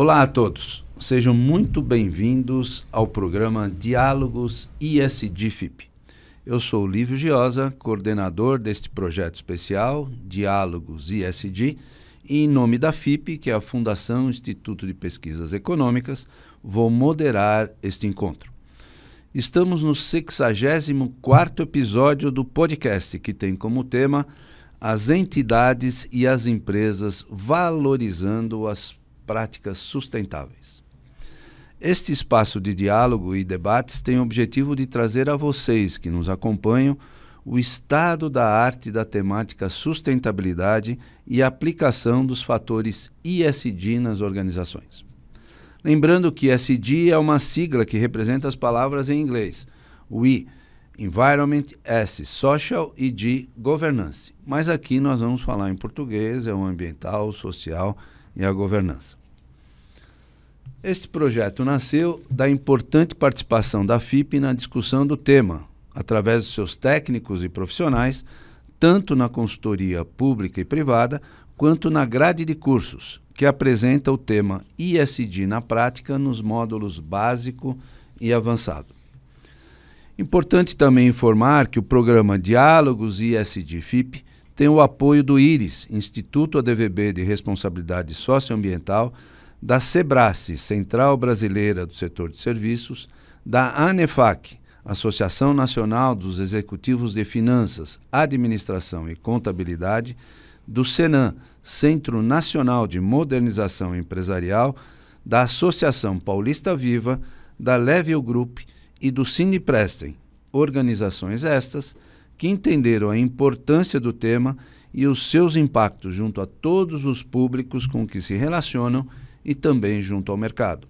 Olá a todos, sejam muito bem-vindos ao programa Diálogos ESG FIP. Eu sou Lívio Giosa, coordenador deste projeto especial, Diálogos ESG, e em nome da FIP, que é a Fundação Instituto de Pesquisas Econômicas, vou moderar este encontro. Estamos no 64º episódio do podcast, que tem como tema as entidades e as empresas valorizando as práticas sustentáveis. Este espaço de diálogo e debates tem o objetivo de trazer a vocês que nos acompanham o estado da arte da temática sustentabilidade e a aplicação dos fatores ESG nas organizações. Lembrando que ESG é uma sigla que representa as palavras em inglês, o E, Environment, S, Social e G, Governance. Mas aqui nós vamos falar em português, é o ambiental, o social e a governança. Este projeto nasceu da importante participação da FIP na discussão do tema, através dos seus técnicos e profissionais, tanto na consultoria pública e privada, quanto na grade de cursos, que apresenta o tema ESG na prática nos módulos básico e avançado. Importante também informar que o programa Diálogos ESG FIP tem o apoio do IRIS, Instituto ADVB de Responsabilidade Socioambiental, da SEBRASE, Central Brasileira do Setor de Serviços, da ANEFAC, Associação Nacional dos Executivos de Finanças, Administração e Contabilidade, do SENAM, Centro Nacional de Modernização Empresarial, da Associação Paulista Viva, da Level Group e do Sindiprestem, organizações estas que entenderam a importância do tema e os seus impactos junto a todos os públicos com que se relacionam e também junto ao mercado.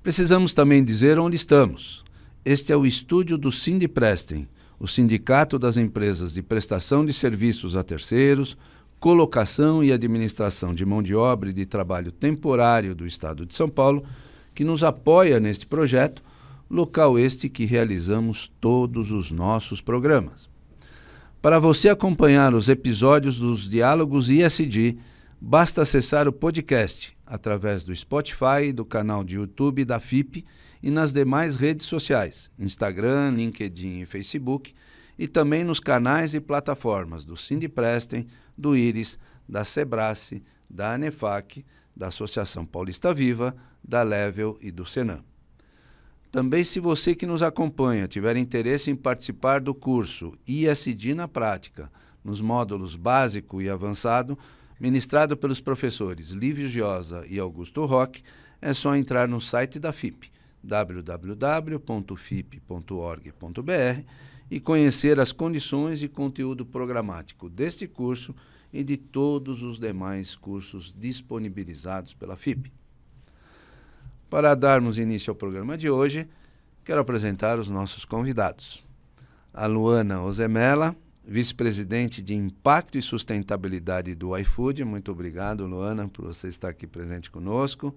Precisamos também dizer onde estamos. Este é o estúdio do Sindiprestem, o Sindicato das Empresas de Prestação de Serviços a Terceiros, Colocação e Administração de Mão de Obra e de Trabalho Temporário do Estado de São Paulo, que nos apoia neste projeto, local este que realizamos todos os nossos programas. Para você acompanhar os episódios dos Diálogos ESG, basta acessar o podcast através do Spotify, do canal de YouTube da FIP e nas demais redes sociais, Instagram, LinkedIn e Facebook, e também nos canais e plataformas do Sindiprestem, do IRIS, da SEBRASE, da ANEFAC, da Associação Paulista Viva, da Level e do SENAM. Também, se você que nos acompanha tiver interesse em participar do curso ESG na Prática, nos módulos básico e avançado, ministrado pelos professores Lívio Giosa e Augusto Roque, é só entrar no site da FIP, www.fip.org.br, e conhecer as condições e conteúdo programático deste curso e de todos os demais cursos disponibilizados pela FIP. Para darmos início ao programa de hoje, quero apresentar os nossos convidados. A Luana Ozemela, vice-presidente de Impacto e Sustentabilidade do iFood. Muito obrigado, Luana, por você estar aqui presente conosco.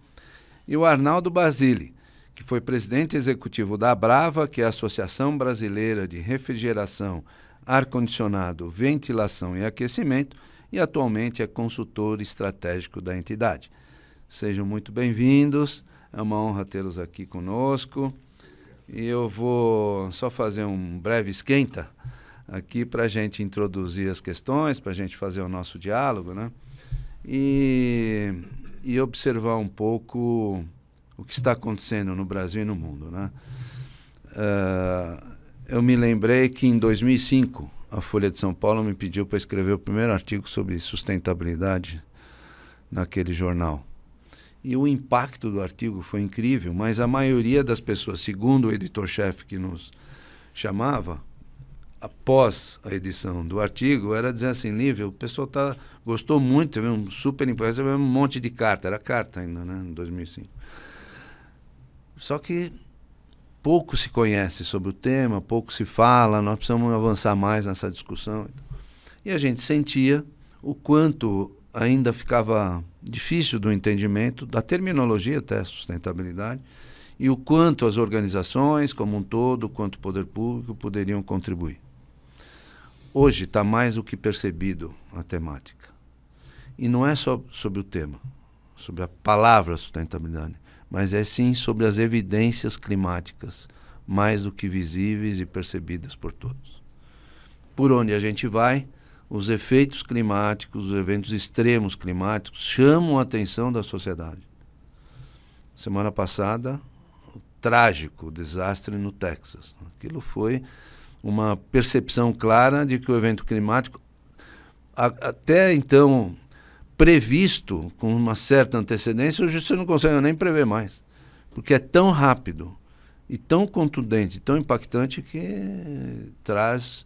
E o Arnaldo Basile, que foi presidente executivo da Abrava, que é a Associação Brasileira de Refrigeração, Ar-Condicionado, Ventilação e Aquecimento, e atualmente é consultor estratégico da entidade. Sejam muito bem-vindos, é uma honra tê-los aqui conosco. E eu vou só fazer um breve esquenta aqui para a gente introduzir as questões, para a gente fazer o nosso diálogo, né? E observar um pouco o que está acontecendo no Brasil e no mundo, né? Eu me lembrei que em 2005 a Folha de São Paulo me pediu para escrever o primeiro artigo sobre sustentabilidade naquele jornal. E o impacto do artigo foi incrível, mas a maioria das pessoas, segundo o editor-chefe que nos chamava, após a edição do artigo, era dizer assim: Lívio, o pessoal gostou muito, teve um super impacto, recebeu um monte de carta, era carta ainda, né, em 2005. Só que pouco se conhece sobre o tema, pouco se fala, nós precisamos avançar mais nessa discussão. E a gente sentia o quanto ainda ficava difícil do entendimento da terminologia até sustentabilidade e o quanto as organizações como um todo, quanto o poder público poderiam contribuir. Hoje está mais do que percebido a temática. E não é só sobre o tema. sobre a palavra sustentabilidade, mas é sim sobre as evidências climáticas, mais do que visíveis e percebidas por todos. Por onde a gente vai, os efeitos climáticos, os eventos extremos climáticos chamam a atenção da sociedade. Semana passada, o trágico desastre no Texas. Aquilo foi uma percepção clara de que o evento climático, até então previsto com uma certa antecedência, hoje você não consegue nem prever mais, porque é tão rápido e tão contundente, tão impactante que traz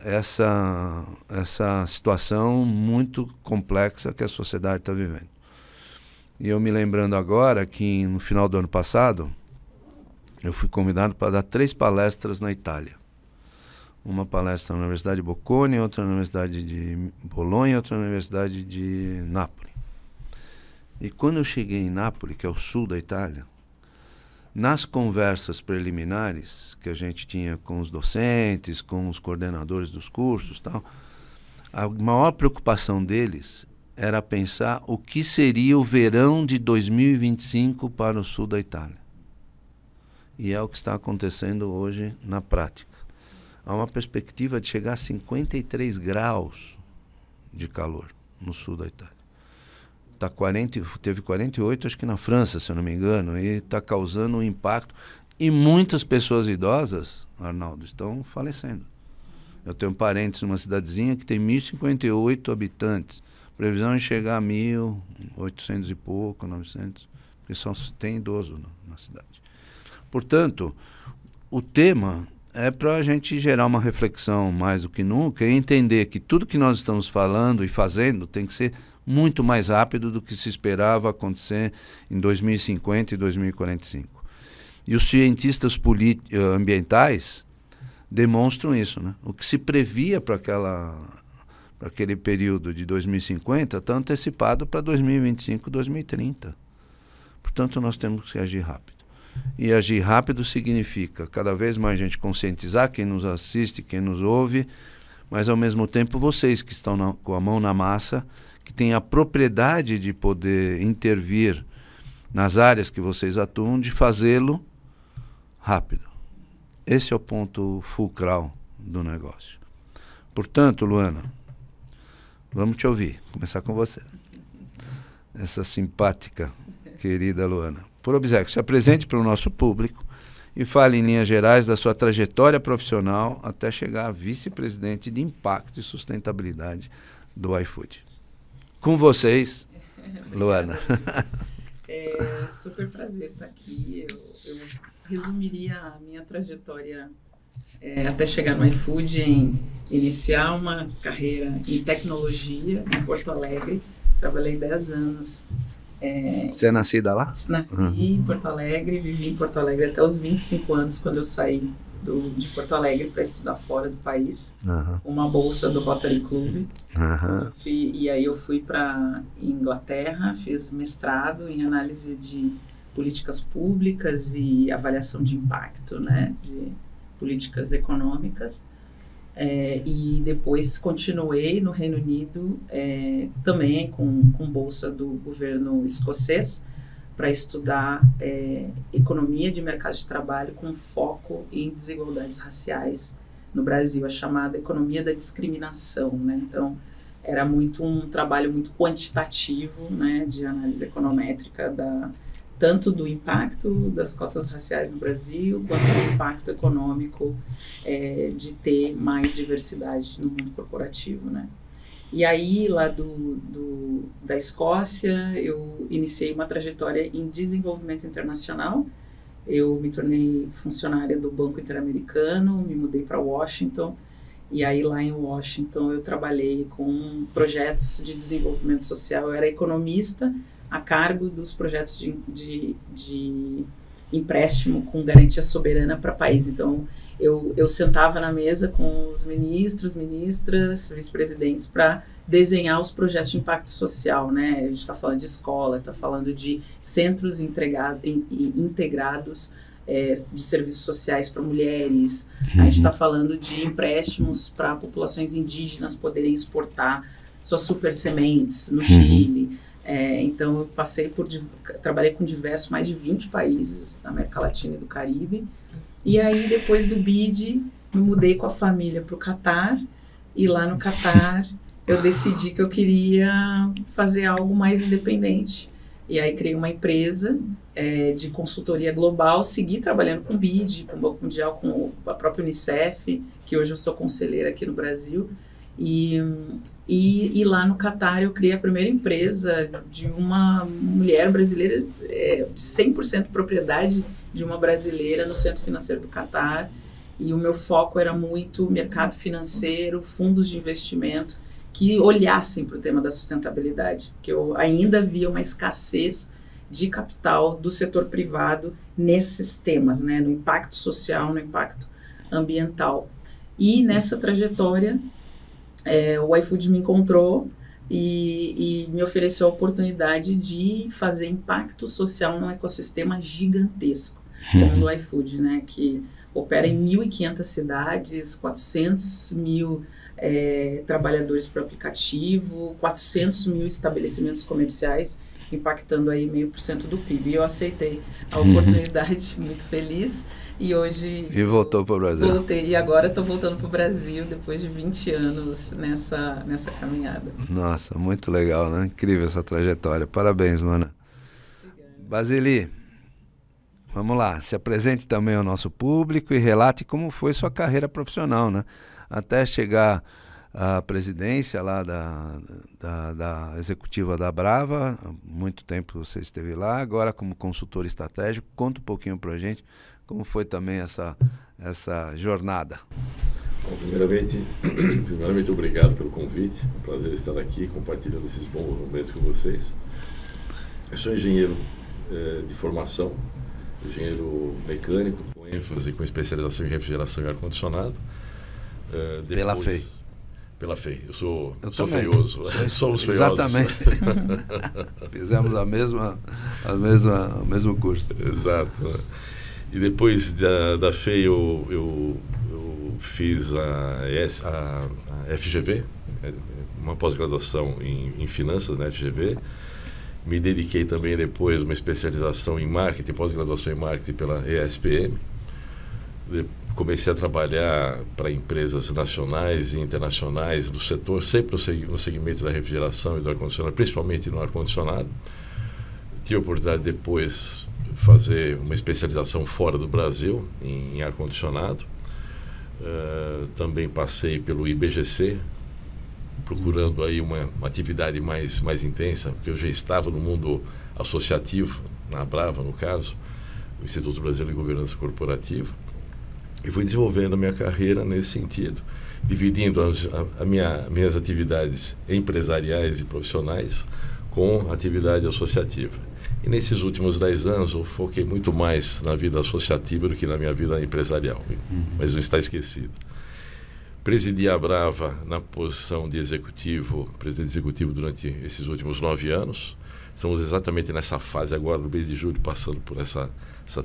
essa situação muito complexa que a sociedade está vivendo. E eu me lembrando agora que no final do ano passado eu fui convidado para dar 3 palestras na Itália. Uma palestra na Universidade de Bocconi, outra na Universidade de Bolonha, outra na Universidade de Nápoles. E quando eu cheguei em Nápoles, que é o sul da Itália, nas conversas preliminares que a gente tinha com os docentes, com os coordenadores dos cursos, tal, a maior preocupação deles era pensar o que seria o verão de 2025 para o sul da Itália. E é o que está acontecendo hoje na prática. Há uma perspectiva de chegar a 53 graus de calor no sul da Itália. Teve 48, acho que na França, se eu não me engano, e está causando um impacto. E muitas pessoas idosas, Arnaldo, estão falecendo. Eu tenho parentes numa cidadezinha que tem 1.058 habitantes. Previsão é chegar a 1.800 e pouco, 900, porque só tem idoso na cidade. Portanto, o tema é para a gente gerar uma reflexão mais do que nunca e entender que tudo que nós estamos falando e fazendo tem que ser muito mais rápido do que se esperava acontecer em 2050 e 2045. E os cientistas ambientais demonstram isso, né? O que se previa para aquele período de 2050 está antecipado para 2025 e 2030. Portanto, nós temos que agir rápido. E agir rápido significa cada vez mais gente conscientizar quem nos assiste, quem nos ouve, mas ao mesmo tempo vocês que estão com a mão na massa, que têm a propriedade de poder intervir nas áreas que vocês atuam, de fazê-lo rápido. Esse é o ponto fulcral do negócio. Portanto, Luana, vamos te ouvir. Começar com você. Essa simpática, querida Luana. Por obséquio, se apresente para o nosso público e fale em linhas gerais da sua trajetória profissional até chegar a vice-presidente de Impacto e Sustentabilidade do iFood. Com vocês, Luana. É super prazer estar aqui. Eu resumiria a minha trajetória até chegar no iFood em iniciar uma carreira em tecnologia em Porto Alegre. Trabalhei 10 anos. Você é nascida lá? Nasci em Porto Alegre, vivi em Porto Alegre até os 25 anos, quando eu saí de Porto Alegre para estudar fora do país, uma bolsa do Rotary Club. E aí eu fui para Inglaterra, fiz mestrado em análise de políticas públicas e avaliação de impacto, né, de políticas econômicas. E depois continuei no Reino Unido, também com bolsa do governo escocês, para estudar economia de mercado de trabalho com foco em desigualdades raciais no Brasil, a chamada economia da discriminação, né? Então, era um trabalho muito quantitativo, né, de análise econométrica tanto do impacto das cotas raciais no Brasil, quanto do impacto econômico de ter mais diversidade no mundo corporativo, né? E aí, lá da Escócia, eu iniciei uma trajetória em desenvolvimento internacional. Eu me tornei funcionária do Banco Interamericano, me mudei para Washington, e aí lá em Washington eu trabalhei com projetos de desenvolvimento social. Eu era economista a cargo dos projetos de empréstimo com garantia soberana para país. Então, eu sentava na mesa com os ministros, ministras, vice-presidentes para desenhar os projetos de impacto social, né? A gente está falando de escola, está falando de centros integrados de serviços sociais para mulheres. A gente está falando de empréstimos para populações indígenas poderem exportar suas super sementes no Chile. Então, eu trabalhei com mais de 20 países da América Latina e do Caribe. E aí, depois do BID, me mudei com a família para o Catar. E lá no Catar, eu decidi que eu queria fazer algo mais independente. E aí, criei uma empresa de consultoria global, segui trabalhando com o BID, com o Banco Mundial, com a própria Unicef, que hoje eu sou conselheira aqui no Brasil. E lá no Catar eu criei a primeira empresa de uma mulher brasileira, de 100% propriedade de uma brasileira no Centro Financeiro do Catar, e o meu foco era muito mercado financeiro, fundos de investimento que olhassem para o tema da sustentabilidade, porque eu ainda via uma escassez de capital do setor privado nesses temas, né, no impacto social, no impacto ambiental. E nessa trajetória o iFood me encontrou e me ofereceu a oportunidade de fazer impacto social num ecossistema gigantesco, como o do iFood, né, que opera em 1.500 cidades, 400 mil trabalhadores por aplicativo, 400 mil estabelecimentos comerciais, impactando aí 0,5% do PIB. E eu aceitei a oportunidade, muito feliz. E hoje... E voltou para o Brasil. Voltei, e agora estou voltando para o Brasil depois de 20 anos nessa caminhada. Nossa, muito legal, né? Incrível essa trajetória. Parabéns, Luana. Basili, vamos lá. Se apresente também ao nosso público e relate como foi sua carreira profissional, né? Até chegar à presidência lá da executiva da Brava. Há muito tempo você esteve lá. Agora como consultor estratégico. Conta um pouquinho para a gente como foi também essa jornada. Bom, primeiramente, obrigado pelo convite. É um prazer estar aqui compartilhando esses bons momentos com vocês. Eu sou engenheiro de formação, engenheiro mecânico, com ênfase com especialização em refrigeração e ar-condicionado. Pela FEI. Pela FEI. Eu sou feioso. Somos feiosos. Exatamente. Fizemos o mesmo curso. Exato. E depois da FEI eu fiz a FGV, uma pós-graduação em finanças na FGV. Me dediquei também depois a uma especialização em marketing, pós-graduação em marketing pela ESPM. Comecei a trabalhar para empresas nacionais e internacionais do setor, sempre no segmento da refrigeração e do ar-condicionado, principalmente no ar-condicionado. Tive a oportunidade depois fazer uma especialização fora do Brasil em ar-condicionado. Também passei pelo IBGC, procurando aí uma atividade mais intensa, porque eu já estava no mundo associativo, na Brava, no caso, o Instituto Brasileiro de Governança Corporativa, e fui desenvolvendo a minha carreira nesse sentido, dividindo minhas atividades empresariais e profissionais com atividade associativa. E nesses últimos 10 anos eu foquei muito mais na vida associativa do que na minha vida empresarial, mas não está esquecido. Presidi a Brava na posição de presidente executivo durante esses últimos 9 anos. Estamos exatamente nessa fase agora, no mês de julho, passando por essa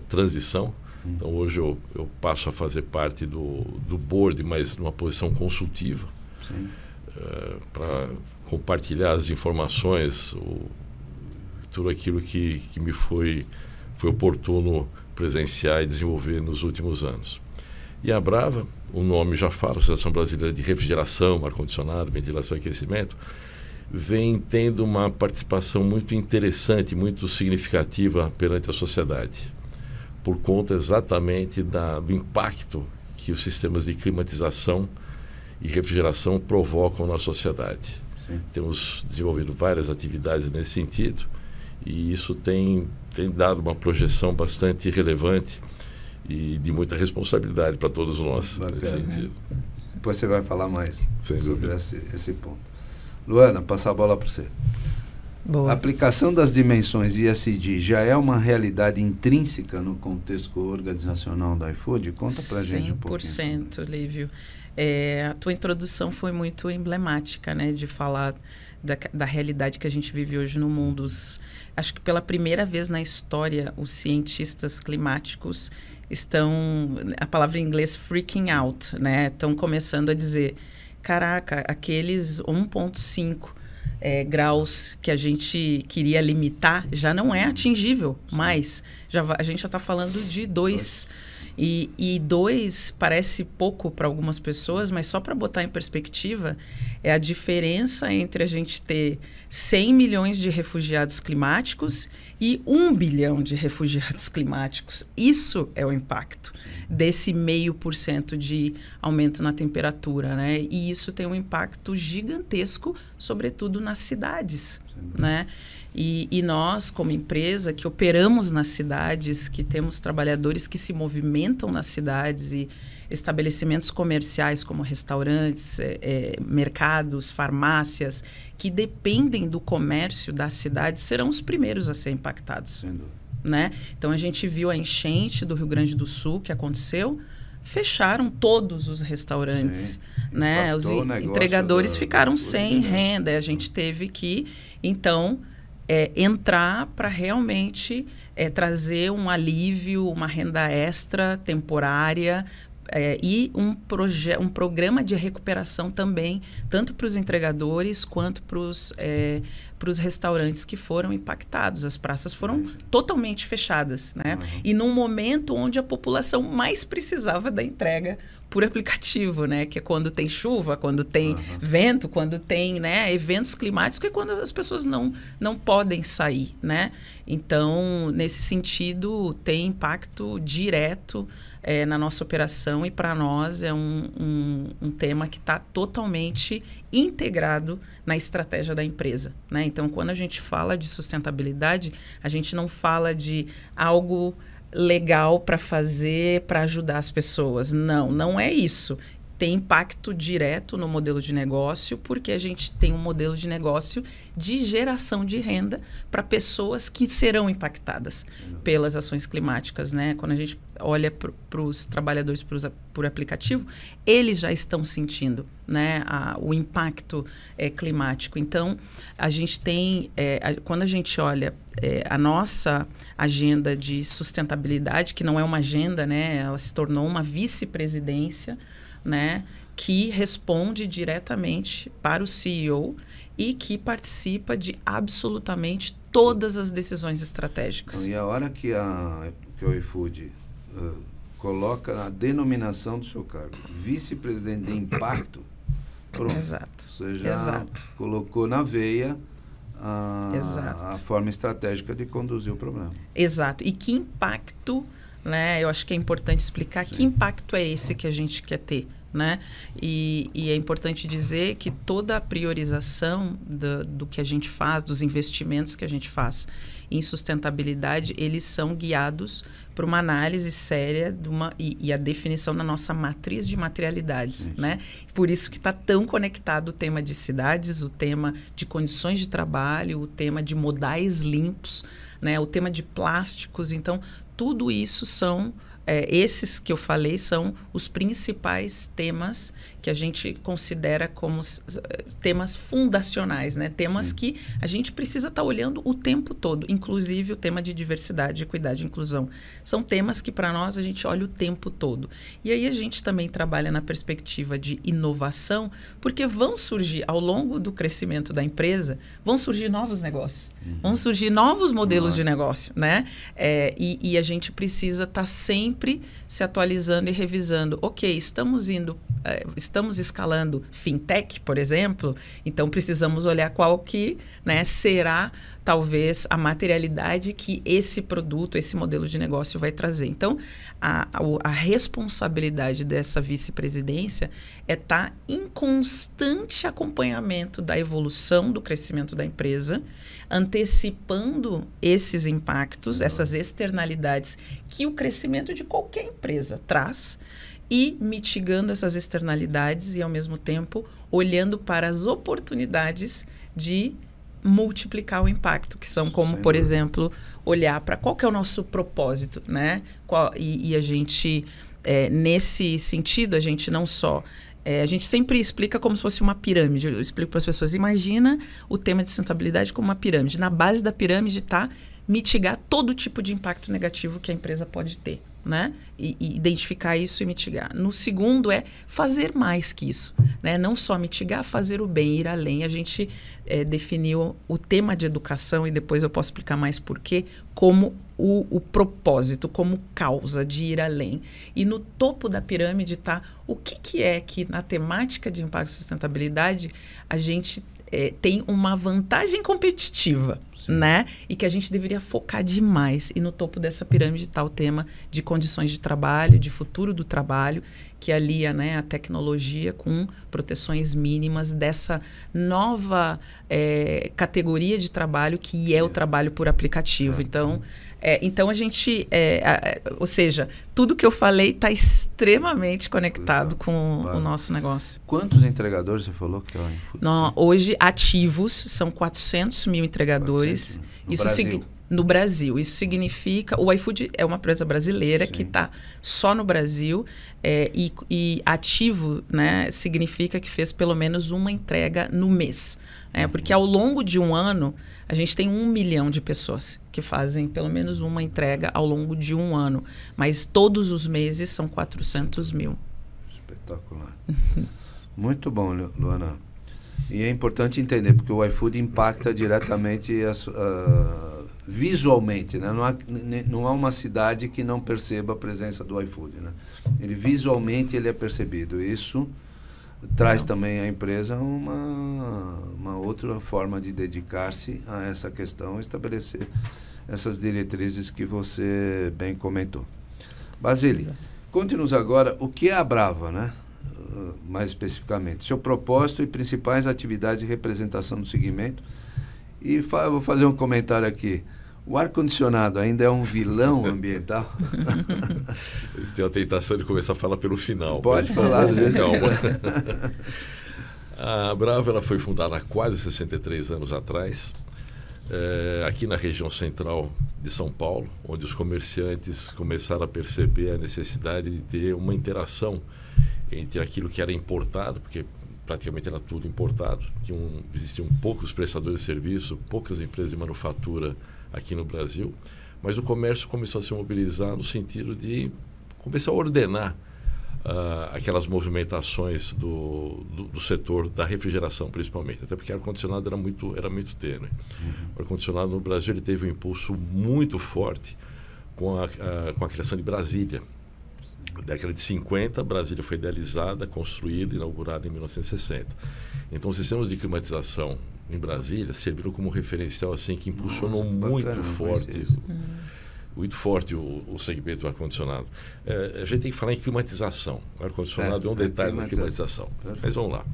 transição. Então hoje eu passo a fazer parte do board, mas numa posição consultiva, para compartilhar as informações, tudo aquilo que me foi oportuno presenciar e desenvolver nos últimos anos. E a Brava, o nome já fala, Associação Brasileira de Refrigeração, Ar-Condicionado, Ventilação e Aquecimento, vem tendo uma participação muito interessante, muito significativa perante a sociedade, por conta exatamente do impacto que os sistemas de climatização e refrigeração provocam na sociedade. Sim. Temos desenvolvido várias atividades nesse sentido, e isso tem dado uma projeção bastante relevante e de muita responsabilidade para todos nós. Bacana, nesse sentido. Depois você vai falar mais sobre esse ponto. Luana, passar a bola para você. Boa. A aplicação das dimensões ESG já é uma realidade intrínseca no contexto organizacional da iFood? Conta para a gente um pouquinho. 100%, Lívio. A tua introdução foi muito emblemática, né, de falar da realidade que a gente vive hoje no mundo. Acho que pela primeira vez na história, os cientistas climáticos estão, a palavra em inglês, freaking out, né? Estão começando a dizer, caraca, aqueles 1,5 graus que a gente queria limitar, já não é atingível, mas a gente já está falando de 2. E 2 parece pouco para algumas pessoas, mas só para botar em perspectiva, é a diferença entre a gente ter 100 milhões de refugiados climáticos e 1 bilhão de refugiados climáticos. Isso é o impacto desse 0,5% de aumento na temperatura, né? E isso tem um impacto gigantesco, sobretudo nas cidades, né? E nós, como empresa, que operamos nas cidades, que temos trabalhadores que se movimentam nas cidades e estabelecimentos comerciais como restaurantes, mercados, farmácias, que dependem do comércio das cidades, serão os primeiros a ser impactados. Né? Então, a gente viu a enchente do Rio Grande do Sul que aconteceu, fecharam todos os restaurantes, né? Os entregadores ficaram sem renda, a gente teve que, então... entrar para realmente trazer um alívio, uma renda extra temporária e um programa de recuperação também, tanto para os entregadores quanto para os restaurantes que foram impactados. As praças foram totalmente fechadas, né? E num momento onde a população mais precisava da entrega por aplicativo, né? Que é quando tem chuva, quando tem vento, quando tem, né, eventos climáticos, que é quando as pessoas não podem sair, né? Então, nesse sentido, tem impacto direto na nossa operação e para nós é um tema que está totalmente integrado na estratégia da empresa, né? Então, quando a gente fala de sustentabilidade, a gente não fala de algo legal para fazer, para ajudar as pessoas. Não é isso. Tem impacto direto no modelo de negócio, porque a gente tem um modelo de negócio de geração de renda para pessoas que serão impactadas pelas ações climáticas, né? Quando a gente olha para os trabalhadores por aplicativo, eles já estão sentindo, né, o impacto climático. Então, a gente tem, quando a gente olha a nossa agenda de sustentabilidade, que não é uma agenda, né, ela se tornou uma vice-presidência, né, que responde diretamente para o CEO e que participa de absolutamente todas as decisões estratégicas. Então, e a hora que o iFood coloca a denominação do seu cargo, vice-presidente de impacto, pronto. Exato. Você já colocou na veia a forma estratégica de conduzir o problema. Exato. E que impacto, né? Eu acho que é importante explicar que impacto é esse que a gente quer ter, né? E é importante dizer que toda a priorização do que a gente faz, dos investimentos que a gente faz em sustentabilidade, eles são guiados por uma análise séria e a definição da nossa matriz de materialidades, né? Por isso que está tão conectado o tema de cidades, o tema de condições de trabalho, o tema de modais limpos, né? O tema de plásticos. Então, tudo isso são... esses que eu falei são os principais temas que a gente considera como temas fundacionais, né? Temas que a gente precisa estar olhando o tempo todo, inclusive o tema de diversidade, equidade e inclusão. São temas que, para nós, a gente olha o tempo todo. E aí a gente também trabalha na perspectiva de inovação, porque vão surgir, ao longo do crescimento da empresa, vão surgir novos negócios, vão surgir novos modelos de negócio, né? E a gente precisa estar sempre se atualizando e revisando. Ok, estamos escalando fintech, por exemplo, então precisamos olhar qual que, né, será talvez a materialidade que esse produto, esse modelo de negócio vai trazer. Então, a responsabilidade dessa vice-presidência é estar em constante acompanhamento da evolução do crescimento da empresa, antecipando esses impactos, essas externalidades que o crescimento de qualquer empresa traz e mitigando essas externalidades e, ao mesmo tempo, olhando para as oportunidades de multiplicar o impacto, que são como, por exemplo, olhar para qual que é o nosso propósito, né? E a gente, nesse sentido, a gente não só... a gente sempre explica como se fosse uma pirâmide. Eu explico para as pessoas, imagina o tema de sustentabilidade como uma pirâmide. Na base da pirâmide está mitigar todo tipo de impacto negativo que a empresa pode ter, né? E identificar isso e mitigar. No segundo é fazer mais que isso, né? Não só mitigar, fazer o bem, ir além. A gente definiu o tema de educação, e depois eu posso explicar mais por quê, como o propósito, como causa de ir além. E no topo da pirâmide está o que é que na temática de impacto e sustentabilidade a gente tem uma vantagem competitiva, né? E que a gente deveria focar demais. E no topo dessa pirâmide está o tema de condições de trabalho, de futuro do trabalho, que alia, né, a tecnologia com proteções mínimas dessa nova categoria de trabalho que é o trabalho por aplicativo. Então a gente, ou seja, tudo que eu falei está extremamente conectado com o nosso negócio. Quantos entregadores você falou que estão? Hoje, ativos, são 400 mil entregadores. No Brasil. Isso significa... O iFood é uma empresa brasileira que está só no Brasil. E ativo, né, significa que fez pelo menos uma entrega no mês. Porque ao longo de um ano, a gente tem 1 milhão de pessoas que fazem pelo menos uma entrega ao longo de um ano. Mas todos os meses são 400 mil. Espetacular. Muito bom, Luana. E é importante entender, porque o iFood impacta diretamente visualmente, né? Não há uma cidade que não perceba a presença do iFood, né? Visualmente ele é percebido. Isso traz também à empresa uma outra forma de dedicar-se a essa questão, estabelecer essas diretrizes que você bem comentou. Basile, conte-nos agora o que é a Brava, né? Mais especificamente, seu propósito e principais atividades de representação do segmento. E vou fazer um comentário aqui. O ar-condicionado ainda é um vilão ambiental? Tenho a tentação de começar a falar pelo final. Pode falar. Calma. A Brava ela foi fundada há quase 63 anos atrás, aqui na região central de São Paulo, onde os comerciantes começaram a perceber a necessidade de ter uma interação entre aquilo que era importado, porque praticamente era tudo importado. Existiam poucos prestadores de serviço, poucas empresas de manufatura aqui no Brasil, mas o comércio começou a se mobilizar no sentido de começar a ordenar aquelas movimentações do setor da refrigeração, principalmente, até porque o ar-condicionado era muito tênue. O ar-condicionado no Brasil ele teve um impulso muito forte com a criação de Brasília. Na década de 50, Brasília foi idealizada, construída, inaugurada em 1960. Então, os sistemas de climatização em Brasília serviram como referencial assim que impulsionou muito forte o segmento do ar-condicionado. A gente tem que falar em climatização. O ar-condicionado é um detalhe da climatização. Mas vamos lá.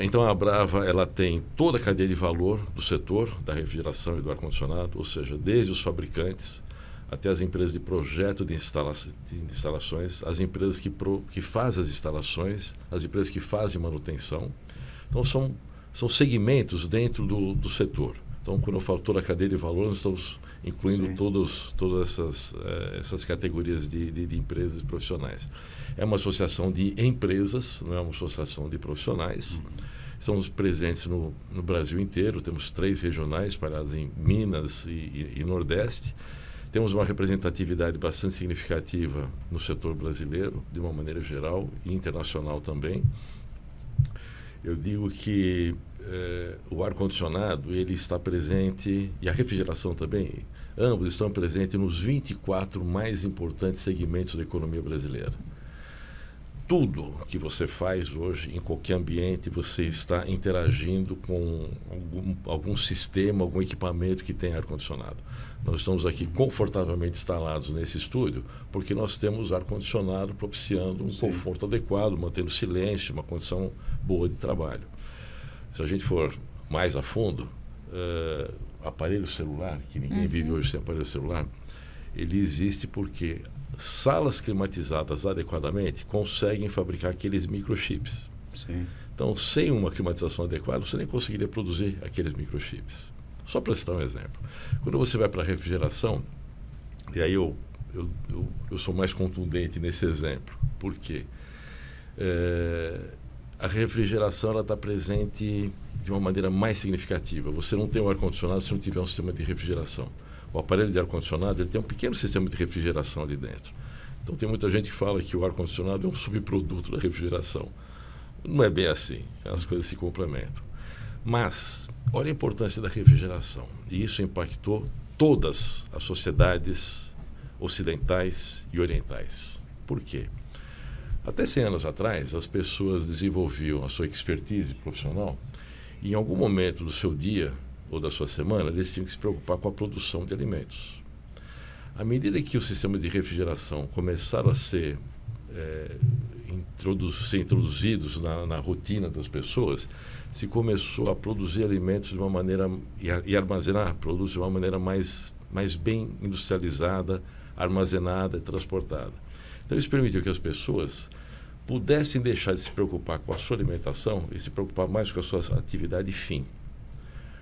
Então, a Brava ela tem toda a cadeia de valor do setor da refrigeração e do ar-condicionado, ou seja, desde os fabricantes até as empresas de projeto de instalações, as empresas que fazem as instalações, as empresas que fazem manutenção. Então, são segmentos dentro do setor. Então, quando eu falo toda a cadeia de valor, nós estamos incluindo todas essas categorias de empresas profissionais. É uma associação de empresas, não é uma associação de profissionais. Estamos presentes no Brasil inteiro, temos 3 regionais espalhadas em Minas e Nordeste. Temos uma representatividade bastante significativa no setor brasileiro, de uma maneira geral, e internacional também. Eu digo que o ar-condicionado ele está presente, e a refrigeração também, ambos estão presentes nos 24 mais importantes segmentos da economia brasileira. Tudo que você faz hoje, em qualquer ambiente, você está interagindo com algum sistema, algum equipamento que tem ar-condicionado. Nós estamos aqui confortavelmente instalados nesse estúdio porque nós temos ar-condicionado propiciando um conforto adequado, mantendo silêncio, uma condição boa de trabalho. Se a gente for mais a fundo, aparelho celular, que ninguém vive hoje sem aparelho celular, ele existe porque salas climatizadas adequadamente conseguem fabricar aqueles microchips. Então, sem uma climatização adequada, você nem conseguiria produzir aqueles microchips. Só para citar um exemplo. Quando você vai para a refrigeração, e aí eu sou mais contundente nesse exemplo, porque a refrigeração está presente de uma maneira mais significativa. Você não tem um ar-condicionado se não tiver um sistema de refrigeração. O aparelho de ar-condicionado ele tem um pequeno sistema de refrigeração ali dentro. Então tem muita gente que fala que o ar-condicionado é um subproduto da refrigeração. Não é bem assim, as coisas se complementam. Mas, olha a importância da refrigeração. E isso impactou todas as sociedades ocidentais e orientais. Por quê? Até 100 anos atrás, as pessoas desenvolviam a sua expertise profissional e em algum momento do seu dia ou da sua semana, eles tinham que se preocupar com a produção de alimentos. À medida que o sistema de refrigeração começaram a ser introduzidos na rotina das pessoas, se começou a produzir alimentos de uma maneira e armazenar produtos de uma maneira mais bem industrializada, armazenada e transportada. Então isso permitiu que as pessoas pudessem deixar de se preocupar com a sua alimentação e se preocupar mais com a sua atividade fim.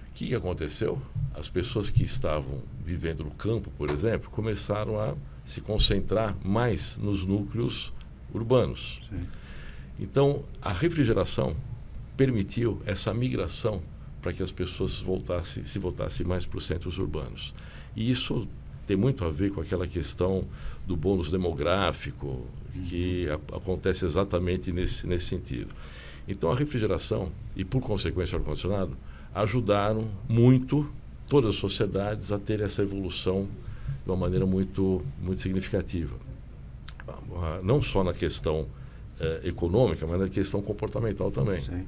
O que aconteceu? As pessoas que estavam vivendo no campo, por exemplo, começaram a se concentrar mais nos núcleos urbanos. Sim. Então, a refrigeração permitiu essa migração para que as pessoas se voltassem mais para os centros urbanos. E isso tem muito a ver com aquela questão do bônus demográfico, que acontece exatamente nesse sentido. Então, a refrigeração e, por consequência, o ar-condicionado ajudaram muito todas as sociedades a ter essa evolução de uma maneira muito significativa. Não só na questão econômica, mas na questão comportamental também. Sim.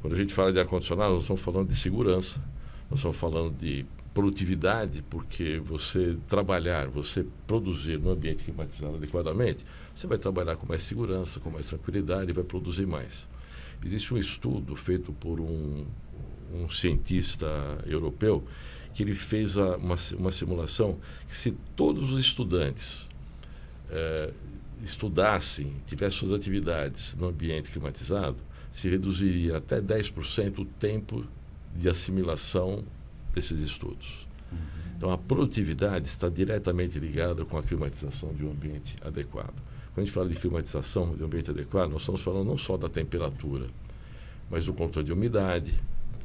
Quando a gente fala de ar-condicionado, nós estamos falando de segurança, nós estamos falando de produtividade, porque você trabalhar, você produzir num ambiente climatizado adequadamente, você vai trabalhar com mais segurança, com mais tranquilidade e vai produzir mais. Existe um estudo feito por um cientista europeu que ele fez uma simulação que se todos os estudantes estudassem, tivessem suas atividades no ambiente climatizado, se reduziria até 10% o tempo de assimilação desses estudos. Então, a produtividade está diretamente ligada com a climatização de um ambiente adequado. Quando a gente fala de climatização de um ambiente adequado, nós estamos falando não só da temperatura, mas do controle de umidade,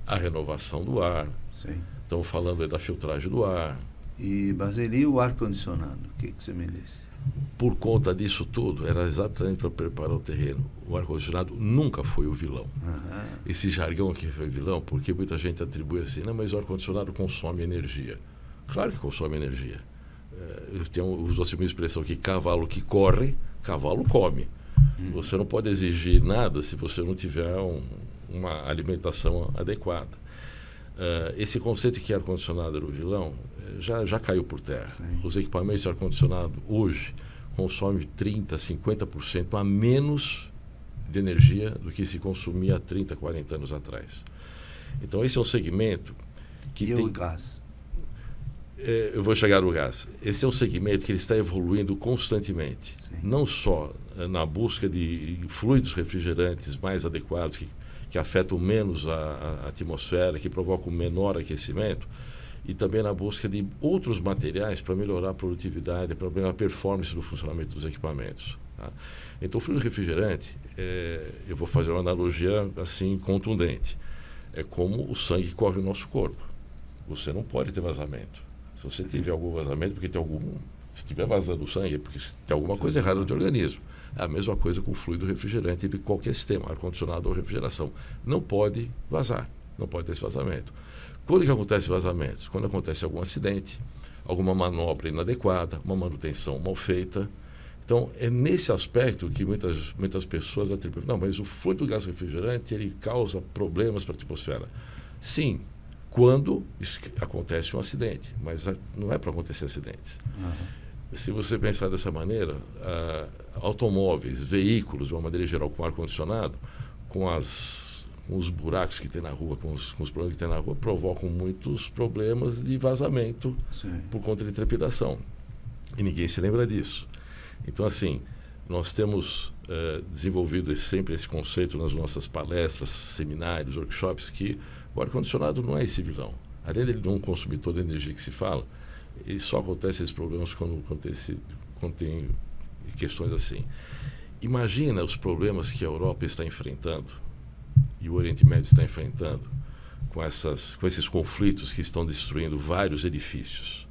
a renovação do ar. Sim. Estamos falando da filtragem do ar. E, Baseli, o ar-condicionado, o que você me disse? Por conta disso tudo, era exatamente para preparar o terreno. O ar-condicionado nunca foi o vilão. Esse jargão aqui foi vilão, porque muita gente atribui assim, não, mas o ar-condicionado consome energia. Claro que consome energia. Eu uso assim uma expressão que cavalo que corre, cavalo come. Você não pode exigir nada se você não tiver uma alimentação adequada. Esse conceito de que ar-condicionado era o vilão já caiu por terra. Sim. Os equipamentos de ar-condicionado hoje consomem 30%, 50% a menos de energia do que se consumia há 30, 40 anos atrás. Então esse é um segmento que tem... E o gás? Eu vou chegar no gás. Esse é um segmento que ele está evoluindo constantemente. Sim. Não só na busca de fluidos refrigerantes mais adequados, que afetam menos a atmosfera, que provocam menor aquecimento, e também na busca de outros materiais para melhorar a produtividade, para melhorar a performance do funcionamento dos equipamentos. Tá? Então, o fluido refrigerante, eu vou fazer uma analogia assim contundente. É como o sangue que corre no nosso corpo. Você não pode ter vazamento. Se você tiver algum vazamento, porque tem se estiver vazando o sangue, é porque tem alguma coisa errada no teu organismo. É a mesma coisa com o fluido refrigerante de qualquer sistema, ar-condicionado ou refrigeração. Não pode vazar, não pode ter esse vazamento. Quando que acontece vazamentos? Quando acontece algum acidente, alguma manobra inadequada, uma manutenção mal feita. Então, é nesse aspecto que muitas pessoas atribuem. Não, mas o fluido do gás refrigerante ele causa problemas para a atmosfera. Sim, quando acontece um acidente, mas não é para acontecer acidentes. Se você pensar dessa maneira, automóveis, veículos, de uma maneira geral, com ar-condicionado, com os buracos que tem na rua, com os problemas que tem na rua, provocam muitos problemas de vazamento. Sim. Por conta de trepidação. E ninguém se lembra disso. Então, assim, nós temos desenvolvido sempre esse conceito nas nossas palestras, seminários, workshops, que o ar-condicionado não é esse vilão. Além dele não consumir toda a energia que se fala, e só acontecem esses problemas quando tem questões assim. Imagina os problemas que a Europa está enfrentando e o Oriente Médio está enfrentando com esses conflitos que estão destruindo vários edifícios.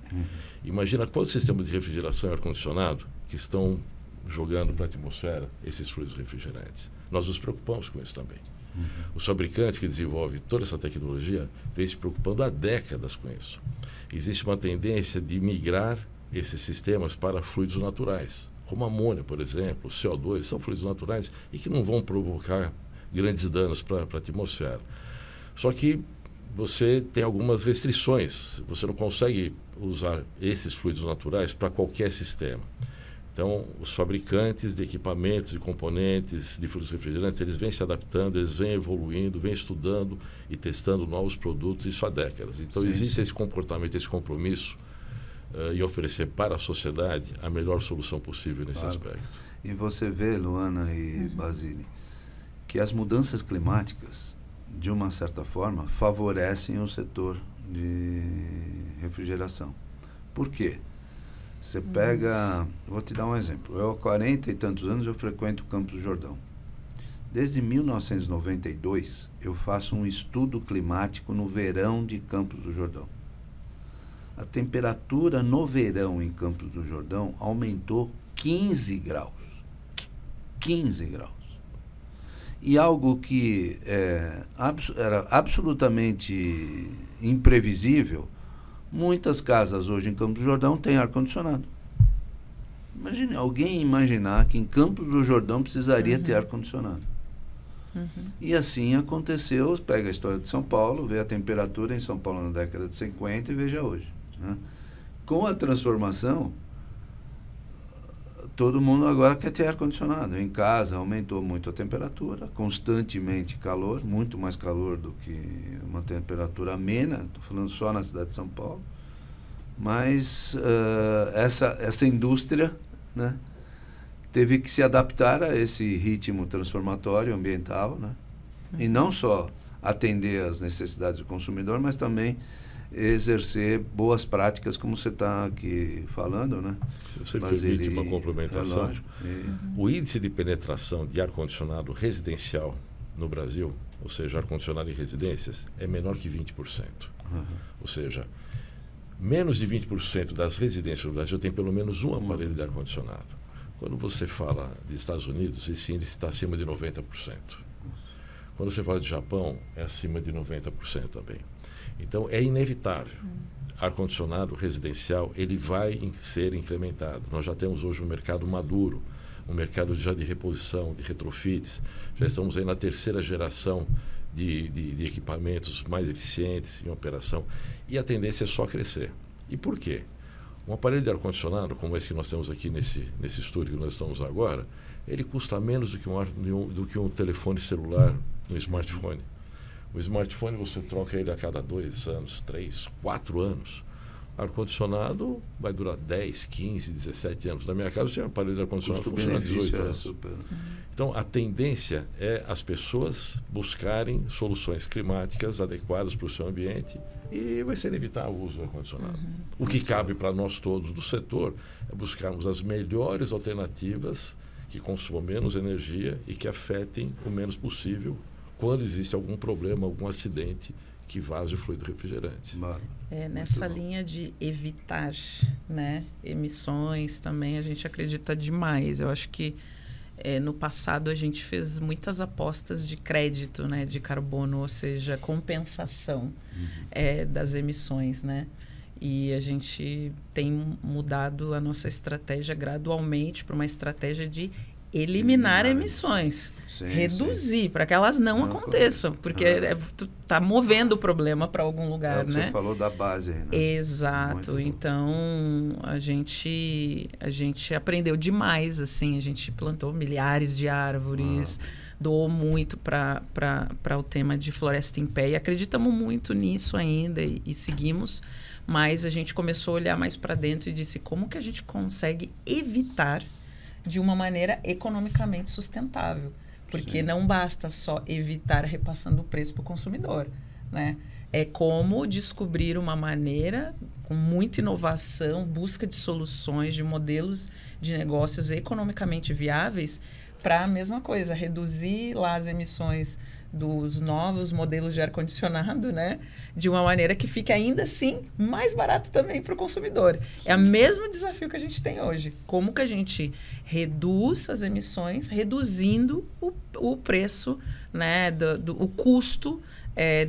Imagina quantos sistemas de refrigeração e ar-condicionado que estão jogando para a atmosfera esses fluidos refrigerantes. Nós nos preocupamos com isso também. Os fabricantes que desenvolvem toda essa tecnologia vêm se preocupando há décadas com isso. Existe uma tendência de migrar esses sistemas para fluidos naturais, como a amônia, por exemplo, o CO2, são fluidos naturais e que não vão provocar grandes danos para a atmosfera. Só que você tem algumas restrições, você não consegue usar esses fluidos naturais para qualquer sistema. Então, os fabricantes de equipamentos e componentes de fluidos refrigerantes, eles vêm se adaptando, eles vêm evoluindo, vêm estudando e testando novos produtos, isso há décadas. Então, existe esse comportamento, esse compromisso em oferecer para a sociedade a melhor solução possível nesse aspecto. E você vê, Luana e Basile, que as mudanças climáticas, de uma certa forma, favorecem o setor de refrigeração. Por quê? Você pega... Vou te dar um exemplo. Eu, há 40 e tantos anos, eu frequento Campos do Jordão. Desde 1992, eu faço um estudo climático no verão de Campos do Jordão. A temperatura no verão em Campos do Jordão aumentou 15 graus. 15 graus. E algo que era absolutamente imprevisível, muitas casas hoje em Campos do Jordão têm ar-condicionado. Imagine alguém imaginar que em Campos do Jordão precisaria ter ar-condicionado. E assim aconteceu. Pega a história de São Paulo, vê a temperatura em São Paulo na década de 50 e veja hoje. Né? Com a transformação, todo mundo agora quer ter ar-condicionado. Em casa aumentou muito a temperatura, constantemente calor, muito mais calor do que uma temperatura amena, estou falando só na cidade de São Paulo. Mas essa indústria, né, teve que se adaptar a esse ritmo transformatório ambiental, né? E não só atender às necessidades do consumidor, mas também exercer boas práticas, como você está aqui falando, né? Se você permite uma complementação, o índice de penetração de ar-condicionado residencial no Brasil, ou seja, ar-condicionado em residências, é menor que 20%. Ou seja, menos de 20% das residências no Brasil tem pelo menos um aparelho de ar-condicionado. Quando você fala dos Estados Unidos, esse índice está acima de 90%. Quando você fala de Japão, é acima de 90% também. Então, é inevitável. Ar-condicionado residencial, ele vai ser incrementado. Nós já temos hoje um mercado maduro, um mercado já de reposição, de retrofits. Já estamos aí na terceira geração de equipamentos mais eficientes em operação. E a tendência é só crescer. E por quê? Um aparelho de ar-condicionado, como esse que nós temos aqui nesse estúdio que nós estamos agora, ele custa menos do que um telefone celular, um smartphone. O smartphone você troca ele a cada 2 anos, 3, 4 anos. Ar-condicionado vai durar 10, 15, 17 anos. Na minha casa eu tinha um aparelho de ar-condicionado que funciona há 18 anos. Então a tendência é as pessoas buscarem soluções climáticas adequadas para o seu ambiente e vai ser evitar o uso do ar-condicionado. O que cabe para nós todos do setor é buscarmos as melhores alternativas que consumam menos energia e que afetem o menos possível quando existe algum problema, algum acidente que vaze o fluido refrigerante. Nessa linha de evitar, né, emissões também, a gente acredita demais. Eu acho que no passado a gente fez muitas apostas de crédito, né, de carbono, ou seja, compensação das emissões, né? E a gente tem mudado a nossa estratégia gradualmente para uma estratégia de eliminar emissões, reduzir para que elas não aconteçam, porque tu está movendo o problema para algum lugar, né? Você falou da base, né? Exato. Então a gente aprendeu demais, assim, a gente plantou milhares de árvores, doou muito para o tema de floresta em pé e acreditamos muito nisso ainda e seguimos, mas a gente começou a olhar mais para dentro e disse como que a gente consegue evitar de uma maneira economicamente sustentável. Porque não basta só evitar repassando o preço para o consumidor, né? É como descobrir uma maneira, com muita inovação, busca de soluções, de modelos de negócios economicamente viáveis, para a mesma coisa, reduzir lá as emissões dos novos modelos de ar-condicionado, né? De uma maneira que fique ainda assim mais barato também para o consumidor. É o mesmo desafio que a gente tem hoje. Como que a gente reduz as emissões, reduzindo o preço, né? O custo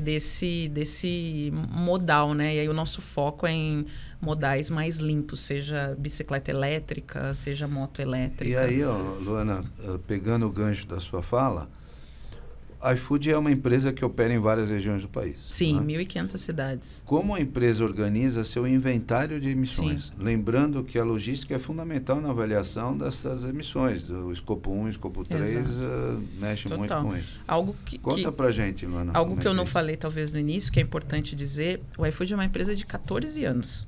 desse modal, né? E aí o nosso foco é em modais mais limpos, seja bicicleta elétrica, seja moto elétrica. E aí, Luana, pegando o gancho da sua fala, a iFood é uma empresa que opera em várias regiões do país. Sim, né? 1.500 cidades. Como a empresa organiza seu inventário de emissões? Sim. Lembrando que a logística é fundamental na avaliação dessas emissões. O escopo 1 e o escopo 3 mexe Total. muito com isso. Conta pra gente, Luana. Algo que eu não falei talvez no início, que é importante dizer, o iFood é uma empresa de 14 anos.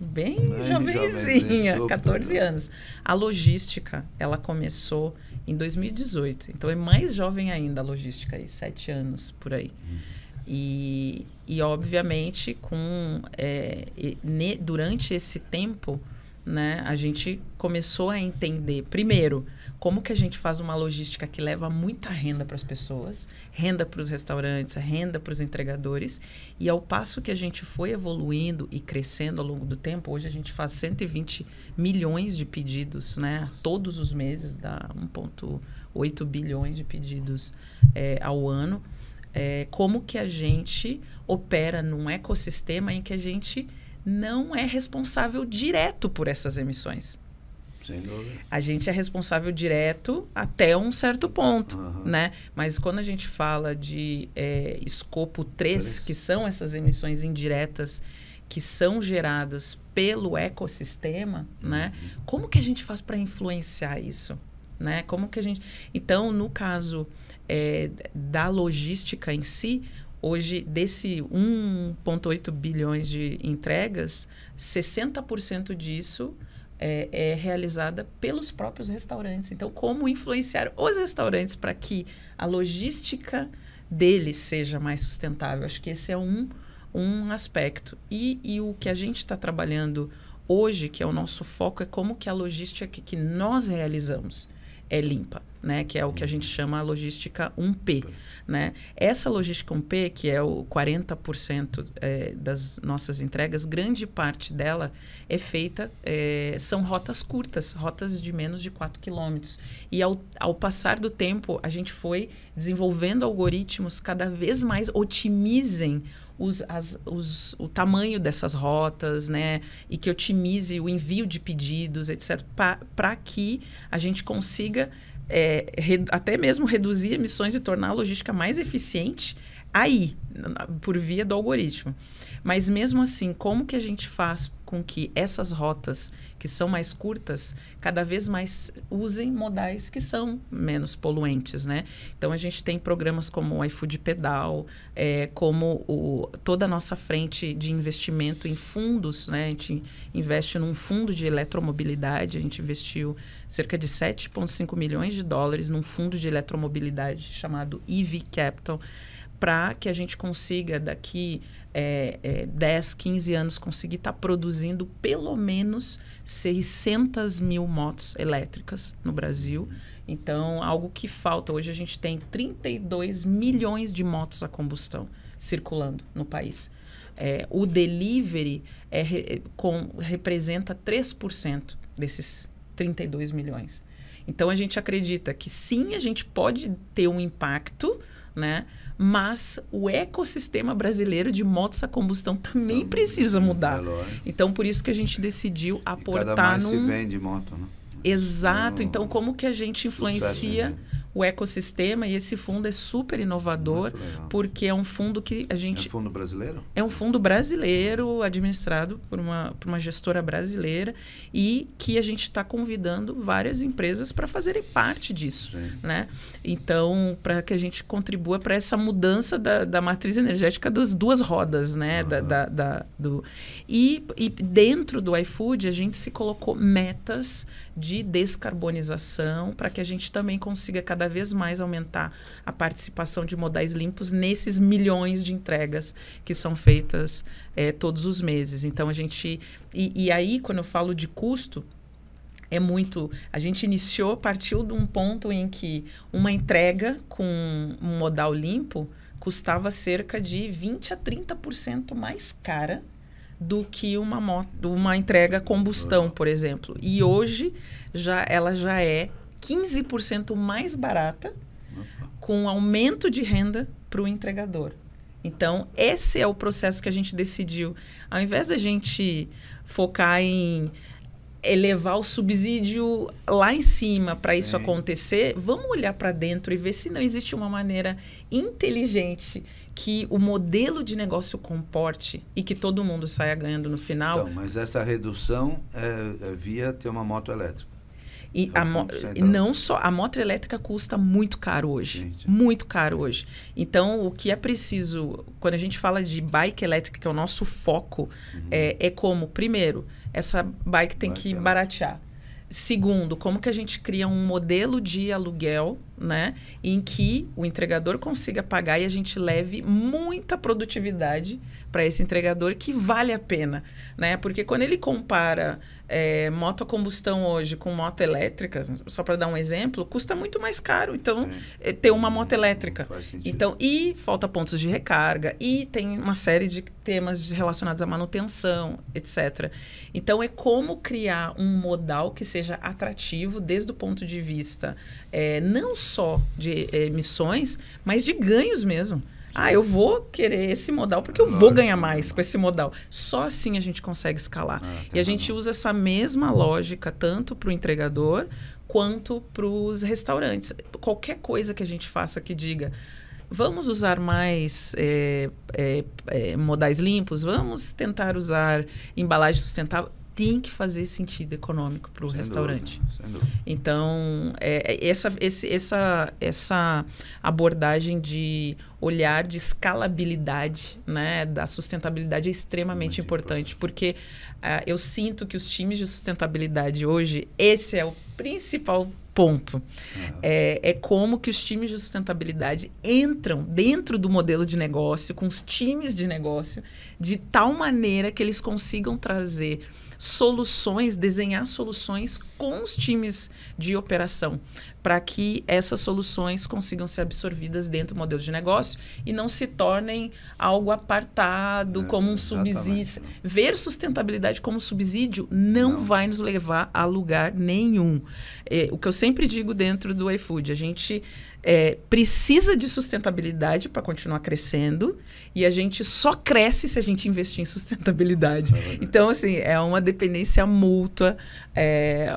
Bem jovenzinha, 14 anos. A logística, ela começou em 2018. Então, é mais jovem ainda a logística, aí, 7 anos por aí. E obviamente, durante esse tempo, né, a gente começou a entender, primeiro, como que a gente faz uma logística que leva muita renda para as pessoas, renda para os restaurantes, renda para os entregadores. E ao passo que a gente foi evoluindo e crescendo ao longo do tempo, hoje a gente faz 120 milhões de pedidos, né? Todos os meses, dá 1,8 bilhões de pedidos ao ano. Como que a gente opera num ecossistema em que a gente não é responsável direto por essas emissões. Sem dúvida. A gente é responsável direto até um certo ponto, né? Mas quando a gente fala de escopo 3, que são essas emissões indiretas que são geradas pelo ecossistema, né? Como que a gente faz para influenciar isso? Né? Como que a gente... Então, no caso da logística em si, hoje, desse 1,8 bilhões de entregas, 60% disso é realizada pelos próprios restaurantes. Então, como influenciar os restaurantes para que a logística deles seja mais sustentável? Acho que esse é um aspecto. E o que a gente está trabalhando hoje, que é o nosso foco, é como que a logística que nós realizamos é limpa, né? Que é o que a gente chama a logística 1P, né? Essa logística 1P, que é o 40% das nossas entregas, grande parte dela é feita, são rotas curtas, rotas de menos de 4 quilômetros. E ao passar do tempo, a gente foi desenvolvendo algoritmos cada vez mais otimizem o tamanho dessas rotas, né? E que otimize o envio de pedidos, etc., para que a gente consiga até mesmo reduzir emissões e tornar a logística mais eficiente por via do algoritmo. Mas mesmo assim, como que a gente faz com que essas rotas que são mais curtas, cada vez mais usem modais que são menos poluentes, né? Então, a gente tem programas como o iFood Pedal, como toda a nossa frente de investimento em fundos, né? A gente investe num fundo de eletromobilidade, a gente investiu cerca de 7,5 milhões de dólares num fundo de eletromobilidade chamado EV Capital, para que a gente consiga, daqui 10, 15 anos, conseguir estar produzindo pelo menos 600 mil motos elétricas no Brasil. Então, algo que falta. Hoje a gente tem 32 milhões de motos a combustão circulando no país. O delivery representa 3% desses 32 milhões. Então, a gente acredita que sim, a gente pode ter um impacto, né? Mas o ecossistema brasileiro de motos a combustão também precisa mudar. Então, por isso que a gente decidiu aportar cada mais se vende moto, né? Exato. Então, como que a gente influencia o ecossistema? E esse fundo é super inovador, porque é um fundo que a gente... É um fundo brasileiro? É um fundo brasileiro, administrado por uma gestora brasileira, e que a gente está convidando várias empresas para fazerem parte disso, né? Então, para que a gente contribua para essa mudança da matriz energética das duas rodas, né? E dentro do iFood, a gente se colocou metas de descarbonização para que a gente também consiga cada vez mais aumentar a participação de modais limpos nesses milhões de entregas que são feitas todos os meses. Então, a gente... E aí, quando eu falo de custo, A gente partiu de um ponto em que uma entrega com um modal limpo custava cerca de 20% a 30% mais cara do que uma entrega combustão, por exemplo. E hoje ela já é 15% mais barata, com aumento de renda para o entregador. Então, esse é o processo que a gente decidiu. Ao invés da gente focar em elevar o subsídio lá em cima para isso acontecer, vamos olhar para dentro e ver se não existe uma maneira inteligente que o modelo de negócio comporte e que todo mundo saia ganhando no final. Então, mas essa redução é via ter uma moto elétrica. E não só, a moto elétrica custa muito caro hoje. Sim. Muito caro hoje. Então, o que é preciso, quando a gente fala de bike elétrica, que é o nosso foco, é como, primeiro, essa bike tem que baratear. Segundo, como que a gente cria um modelo de aluguel, né, em que o entregador consiga pagar e a gente leve muita produtividade para esse entregador que vale a pena, né? Porque quando ele compara moto a combustão hoje com moto elétrica, só para dar um exemplo, custa muito mais caro. Então, ter uma moto elétrica. Então, e falta pontos de recarga, e tem uma série de temas relacionados à manutenção, etc. Então, é como criar um modal que seja atrativo desde o ponto de vista não só de emissões, mas de ganhos mesmo. Eu vou querer esse modal porque eu vou ganhar mais com esse modal. Só assim a gente consegue escalar. E a gente usa essa mesma lógica tanto para o entregador quanto para os restaurantes. Qualquer coisa que a gente faça que diga vamos usar mais modais limpos, vamos tentar usar embalagem sustentável, tem que fazer sentido econômico para o restaurante. Sem dúvida. Então, essa abordagem de olhar de escalabilidade, né, da sustentabilidade é extremamente importante, porque eu sinto que os times de sustentabilidade hoje, esse é o principal ponto. É como que os times de sustentabilidade entram dentro do modelo de negócio, com os times de negócio, de tal maneira que eles consigam trazer soluções, desenhar soluções com os times de operação, para que essas soluções consigam ser absorvidas dentro do modelo de negócio e não se tornem algo apartado, como um subsídio. Ver sustentabilidade como subsídio não vai nos levar a lugar nenhum. O que eu sempre digo dentro do iFood, a gente precisa de sustentabilidade para continuar crescendo e a gente só cresce se a gente investir em sustentabilidade. Então, assim, é uma dependência mútua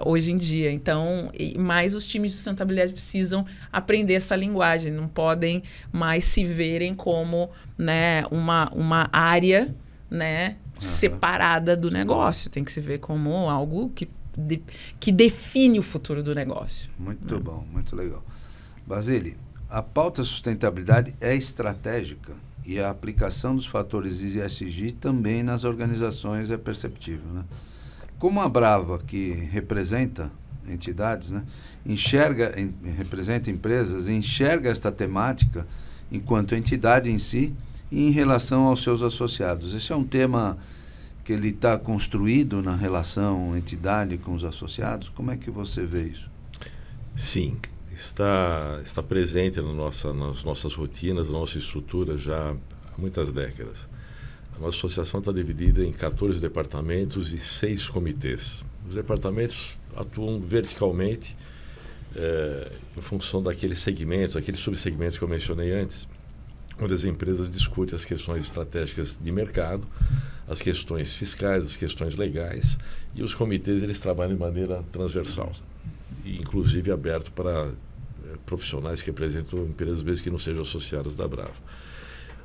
hoje em dia. Então, mais os times de sustentabilidade precisam aprender essa linguagem, não podem mais se verem como, né, uma área, né, separada do negócio. Tem que se ver como algo que define o futuro do negócio. Muito bom, muito legal. Basile, a pauta sustentabilidade é estratégica e a aplicação dos fatores ESG também nas organizações é perceptível, né? Como a Brava, que representa entidades, né, representa empresas, enxerga esta temática enquanto entidade em si e em relação aos seus associados? Esse é um tema que ele está construído na relação entidade com os associados? Como é que você vê isso? Sim. Está presente nas nossas rotinas, na nossa estrutura já há muitas décadas. A nossa associação está dividida em 14 departamentos e 6 comitês. Os departamentos atuam verticalmente em função daqueles segmentos, aqueles subsegmentos que eu mencionei antes, onde as empresas discutem as questões estratégicas de mercado, as questões fiscais, as questões legais, e os comitês eles trabalham de maneira transversal, e inclusive aberto para profissionais que representam empresas mesmo que não sejam associadas da Brava.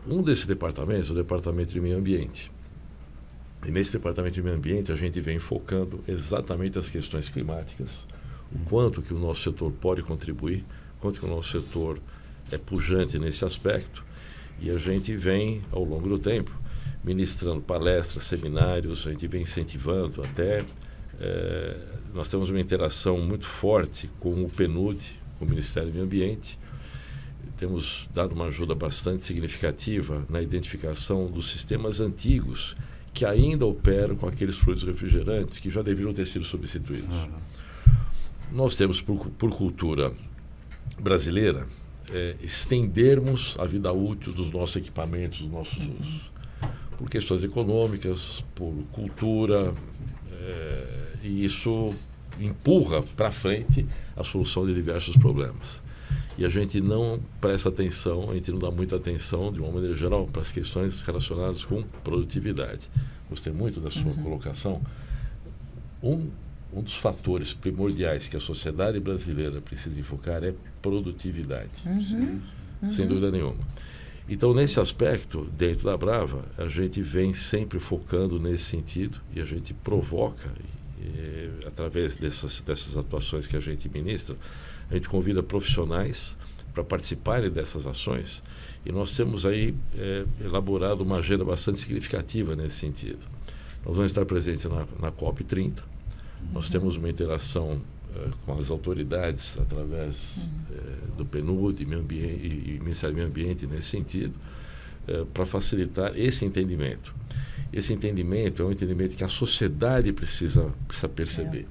Um desses departamentos é o departamento de meio ambiente. E nesse departamento de meio ambiente a gente vem focando exatamente as questões climáticas, o quanto que o nosso setor pode contribuir, quanto que o nosso setor é pujante nesse aspecto, e a gente vem, ao longo do tempo, ministrando palestras, seminários, a gente vem incentivando até... nós temos uma interação muito forte com o PNUD, com o Ministério do Meio Ambiente. Temos dado uma ajuda bastante significativa na identificação dos sistemas antigos que ainda operam com aqueles fluidos refrigerantes que já deveriam ter sido substituídos. nós temos por cultura brasileira estendermos a vida útil dos nossos equipamentos, dos nossos usos. Por questões econômicas, por cultura, e isso empurra para frente a solução de diversos problemas. E a gente não presta atenção, a gente não dá muita atenção, de uma maneira geral, para as questões relacionadas com produtividade. Gostei muito da sua colocação. Um dos fatores primordiais que a sociedade brasileira precisa enfocar é produtividade, sem dúvida nenhuma. Então, nesse aspecto, dentro da Brava, a gente vem sempre focando nesse sentido e a gente provoca, através dessas atuações que a gente ministra, a gente convida profissionais para participarem dessas ações e nós temos aí elaborado uma agenda bastante significativa nesse sentido. Nós vamos estar presentes na COP30, nós temos uma interação com as autoridades através do PNUD e Ministério do Meio Ambiente nesse sentido, para facilitar esse entendimento. Esse entendimento é um entendimento que a sociedade precisa perceber.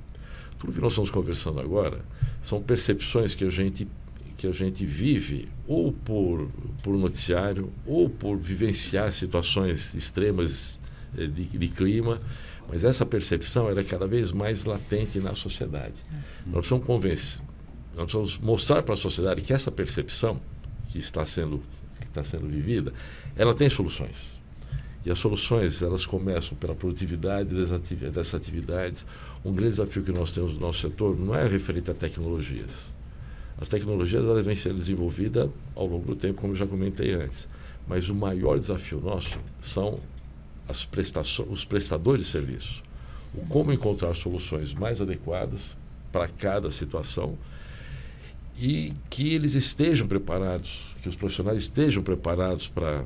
Tudo que nós estamos conversando agora são percepções que a gente vive ou por noticiário ou por vivenciar situações extremas de clima, mas essa percepção ela é cada vez mais latente na sociedade. Nós precisamos mostrar para a sociedade que essa percepção que está sendo vivida, ela tem soluções. E as soluções, elas começam pela produtividade dessas atividades. Um grande desafio que nós temos no nosso setor não é referente a tecnologias. As tecnologias elas vêm sendo desenvolvidas ao longo do tempo, como eu já comentei antes. Mas o maior desafio nosso são os prestadores de serviço. Como encontrar soluções mais adequadas para cada situação e que eles estejam preparados, que os profissionais estejam preparados para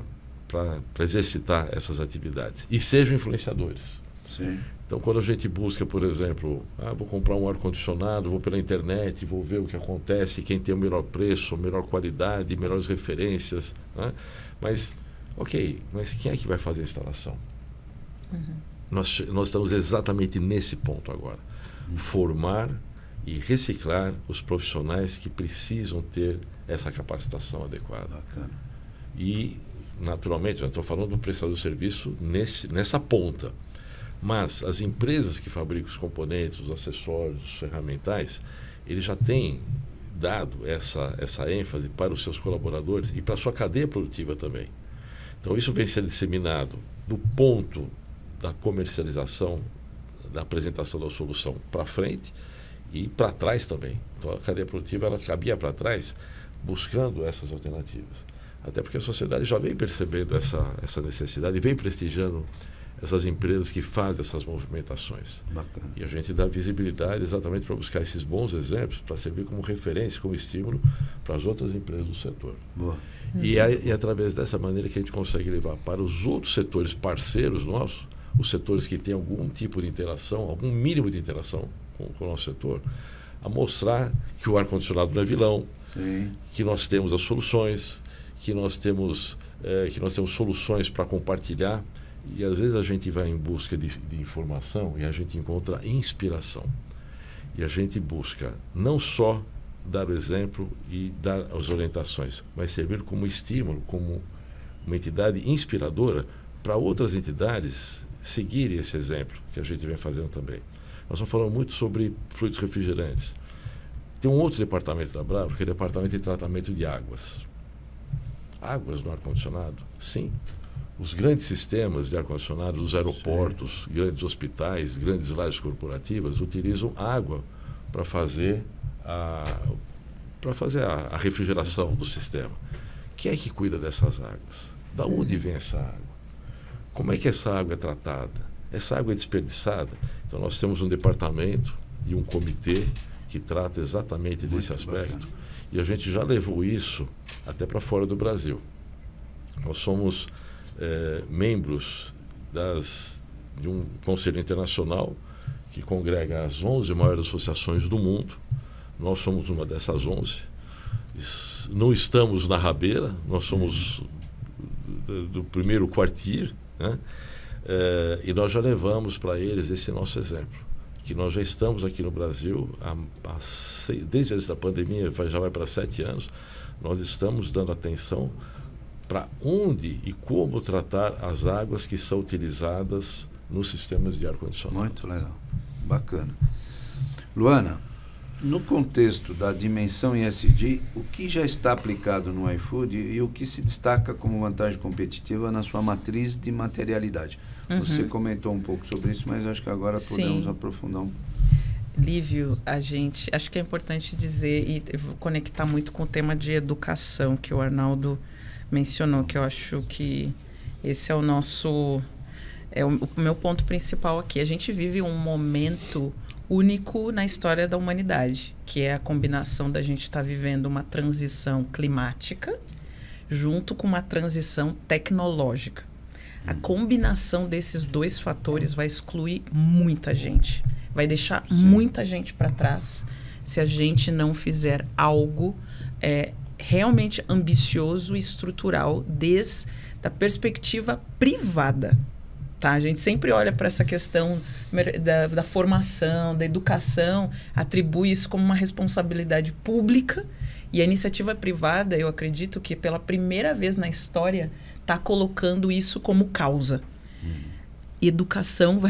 exercitar essas atividades e sejam influenciadores. Sim. Então, quando a gente busca, por exemplo, vou comprar um ar-condicionado, vou pela internet, vou ver o que acontece, quem tem o melhor preço, melhor qualidade, melhores referências, né? Mas, mas quem é que vai fazer a instalação? Nós estamos exatamente nesse ponto agora. Formar e reciclar os profissionais que precisam ter essa capacitação adequada. Bacana. E, naturalmente, eu estou falando do prestador de serviço nessa ponta. Mas as empresas que fabricam os componentes, os acessórios, os ferramentais, eles já têm dado essa ênfase para os seus colaboradores e para a sua cadeia produtiva também. Então, isso vem sendo disseminado do ponto da comercialização, da apresentação da solução para frente e para trás também. Então, a cadeia produtiva ela cabia para trás buscando essas alternativas. Até porque a sociedade já vem percebendo essa necessidade e vem prestigiando essas empresas que fazem essas movimentações. Bacana. E a gente dá visibilidade exatamente para buscar esses bons exemplos, para servir como referência, como estímulo para as outras empresas do setor. Boa. E é através dessa maneira que a gente consegue levar para os outros setores parceiros nossos, os setores que têm algum tipo de interação, algum mínimo de interação com o nosso setor, a mostrar que o ar-condicionado não é vilão, Sim. que nós temos as soluções, que nós temos soluções para compartilhar. E às vezes a gente vai em busca de informação e a gente encontra inspiração. E a gente busca não só dar o exemplo e dar as orientações, mas servir como estímulo, como uma entidade inspiradora para outras entidades seguirem esse exemplo que a gente vem fazendo também. Nós estamos falando muito sobre fluidos refrigerantes. Tem um outro departamento da Brava, que é o departamento de tratamento de águas. Águas no ar-condicionado? Sim. Os grandes sistemas de ar-condicionado dos aeroportos, Sim. grandes hospitais, grandes lajes corporativas utilizam água para fazer a refrigeração do sistema. Quem é que cuida dessas águas? Da onde vem essa água? Como é que essa água é tratada? Essa água é desperdiçada? Então nós temos um departamento e um comitê que trata exatamente desse aspecto. Bacana. E a gente já levou isso até para fora do Brasil. Nós somos membros de um conselho internacional que congrega as 11 maiores associações do mundo. Nós somos uma dessas 11. Não estamos na rabeira, nós somos do primeiro quartil, né? E nós já levamos para eles esse nosso exemplo, que nós já estamos aqui no Brasil, desde antes da pandemia, já vai para 7 anos, nós estamos dando atenção para onde e como tratar as águas que são utilizadas nos sistemas de ar-condicionado. Muito legal, bacana. Luana, no contexto da dimensão ESG, o que já está aplicado no iFood e o que se destaca como vantagem competitiva na sua matriz de materialidade? Você comentou um pouco sobre isso, mas acho que agora podemos aprofundar um pouco. Lívio, acho que é importante dizer, e eu vou conectar muito com o tema de educação que o Arnaldo mencionou, que eu acho que esse é o nosso, o meu ponto principal aqui. A gente vive um momento único na história da humanidade, que é a combinação da gente estar vivendo uma transição climática junto com uma transição tecnológica. A combinação desses dois fatores vai excluir muita gente, vai deixar muita gente para trás se a gente não fizer algo realmente ambicioso e estrutural desde a perspectiva privada. Tá? A gente sempre olha para essa questão da formação, da educação, atribui isso como uma responsabilidade pública, e a iniciativa privada, eu acredito que pela primeira vez na história está colocando isso como causa. Educação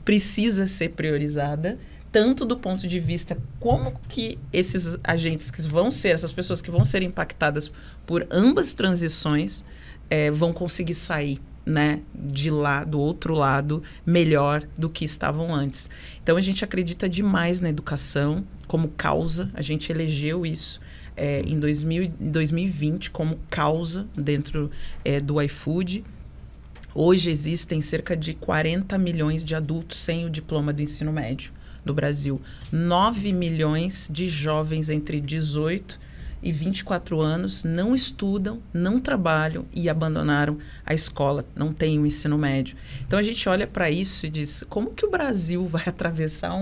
precisa ser priorizada, tanto do ponto de vista como que esses agentes que vão ser, essas pessoas que vão ser impactadas por ambas transições, vão conseguir sair, né, de lá, do outro lado, melhor do que estavam antes. Então, a gente acredita demais na educação como causa, a gente elegeu isso em 2020 como causa dentro do iFood. Hoje existem cerca de 40 milhões de adultos sem o diploma do ensino médio no Brasil. 9 milhões de jovens entre 18 e 24 anos não estudam, não trabalham e abandonaram a escola, não têm o ensino médio. Então a gente olha para isso e diz, como que o Brasil vai atravessar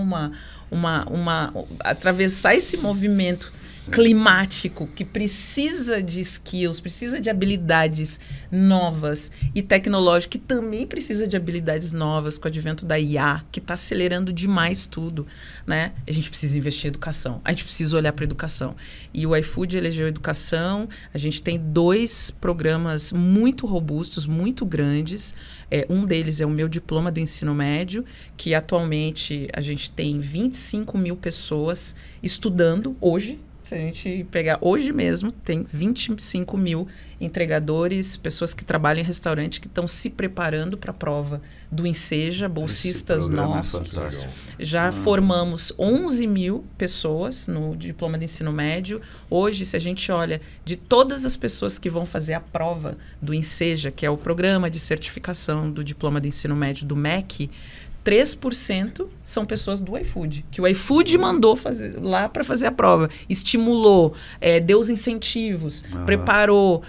atravessar esse movimento climático que precisa de skills, precisa de habilidades novas e tecnológicas, que também precisa de habilidades novas com o advento da IA, que está acelerando demais tudo, né? A gente precisa investir em educação, a gente precisa olhar para a educação. E o iFood elegeu educação, a gente tem 2 programas muito robustos, muito grandes. Um deles é o meu diploma do ensino médio, que atualmente a gente tem 25 mil pessoas estudando hoje. Se a gente pegar hoje mesmo, tem 25 mil entregadores, pessoas que trabalham em restaurante que estão se preparando para a prova do Enseja, bolsistas nossos. Já formamos 11 mil pessoas no diploma de ensino médio. Hoje, se a gente olha de todas as pessoas que vão fazer a prova do Enseja, que é o programa de certificação do diploma de ensino médio do MEC, 3% são pessoas do iFood, que o iFood mandou fazer lá para fazer a prova, estimulou, deu os incentivos, preparou,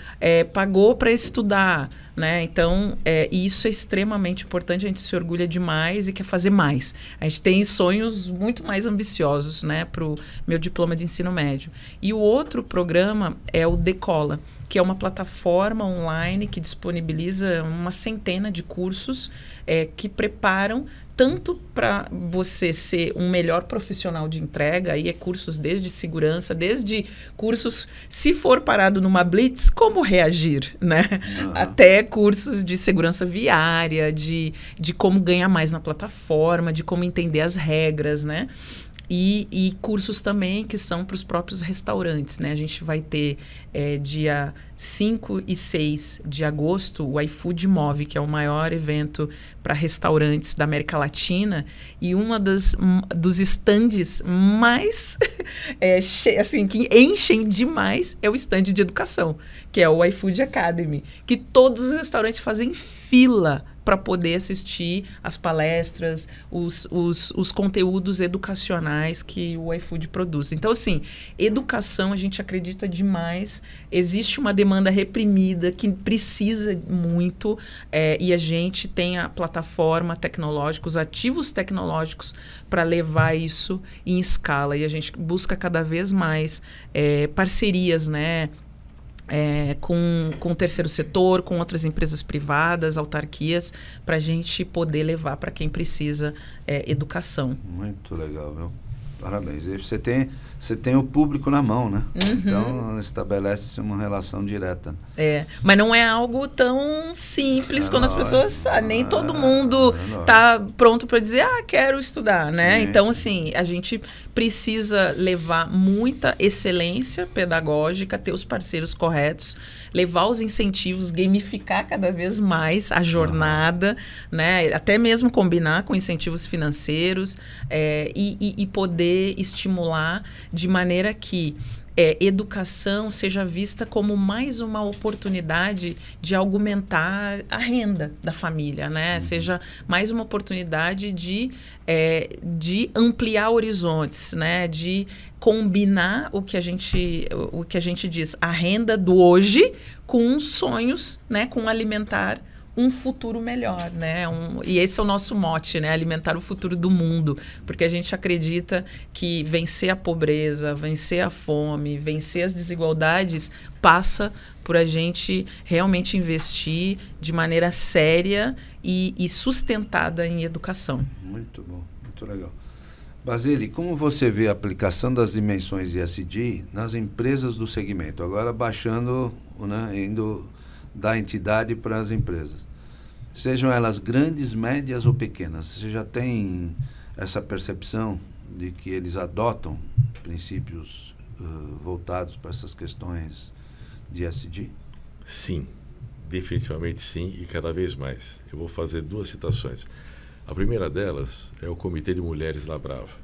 pagou para estudar, né? Então, isso é extremamente importante, a gente se orgulha demais e quer fazer mais. A gente tem sonhos muito mais ambiciosos, né, para o meu diploma de ensino médio. E o outro programa é o Decola, que é uma plataforma online que disponibiliza uma centena de cursos que preparam tanto para você ser um melhor profissional de entrega, aí cursos desde segurança, desde cursos, se for parado numa blitz, como reagir, né? Até cursos de segurança viária, de como ganhar mais na plataforma, de como entender as regras, né? E cursos também que são para os próprios restaurantes, né? A gente vai ter dia 5 e 6 de agosto o iFood Move, que é o maior evento para restaurantes da América Latina, e uma dos estandes mais assim, que enchem demais é o stand de educação, que é o iFood Academy, que todos os restaurantes fazem fila para poder assistir as palestras, os conteúdos educacionais que o iFood produz. Então, assim, educação, a gente acredita demais. Existe uma demanda reprimida que precisa muito, e a gente tem a plataforma tecnológica, os ativos tecnológicos para levar isso em escala. E a gente busca cada vez mais parcerias, né? com o terceiro setor, com outras empresas privadas, autarquias, para a gente poder levar para quem precisa educação. Muito legal, viu? Parabéns. E você tem o público na mão, né? Então, estabelece-se uma relação direta. Mas não é algo tão simples quando as pessoas... nem todo mundo está pronto para dizer, quero estudar, né? Sim. Então, assim, a gente precisa levar muita excelência pedagógica, ter os parceiros corretos, levar os incentivos, gamificar cada vez mais a jornada, né? Até mesmo combinar com incentivos financeiros e poder estimular de maneira que educação seja vista como mais uma oportunidade de aumentar a renda da família, né? Seja mais uma oportunidade de ampliar horizontes, né? De combinar o que a gente diz, a renda do hoje com os sonhos, né? Com alimentar um futuro melhor, né? E esse é o nosso mote, né? Alimentar o futuro do mundo, porque a gente acredita que vencer a pobreza, vencer a fome, vencer as desigualdades passa por a gente realmente investir de maneira séria e sustentada em educação. Muito bom, muito legal. Basile, como você vê a aplicação das dimensões ESG nas empresas do segmento? Agora baixando, né, indo da entidade para as empresas. Sejam elas grandes, médias ou pequenas. Você já tem essa percepção de que eles adotam princípios voltados para essas questões de ESG? Sim, definitivamente sim, e cada vez mais. Eu vou fazer 2 citações. A primeira delas é o Comitê de Mulheres Labrava.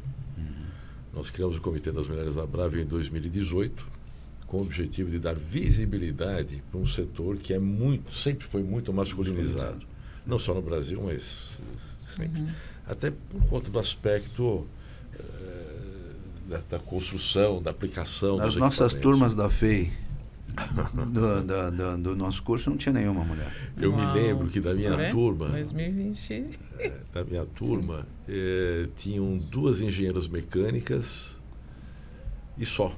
Nós criamos o Comitê das Mulheres Labrava em 2018, com o objetivo de dar visibilidade para um setor que sempre foi muito masculinizado. Não só no Brasil, mas sempre. Até por conta do aspecto da construção, da aplicação. Nas nossas turmas da FEI, do nosso curso, não tinha nenhuma mulher. Eu me lembro que da minha turma... 2020. Da minha turma, tinham 2 engenheiras mecânicas e só.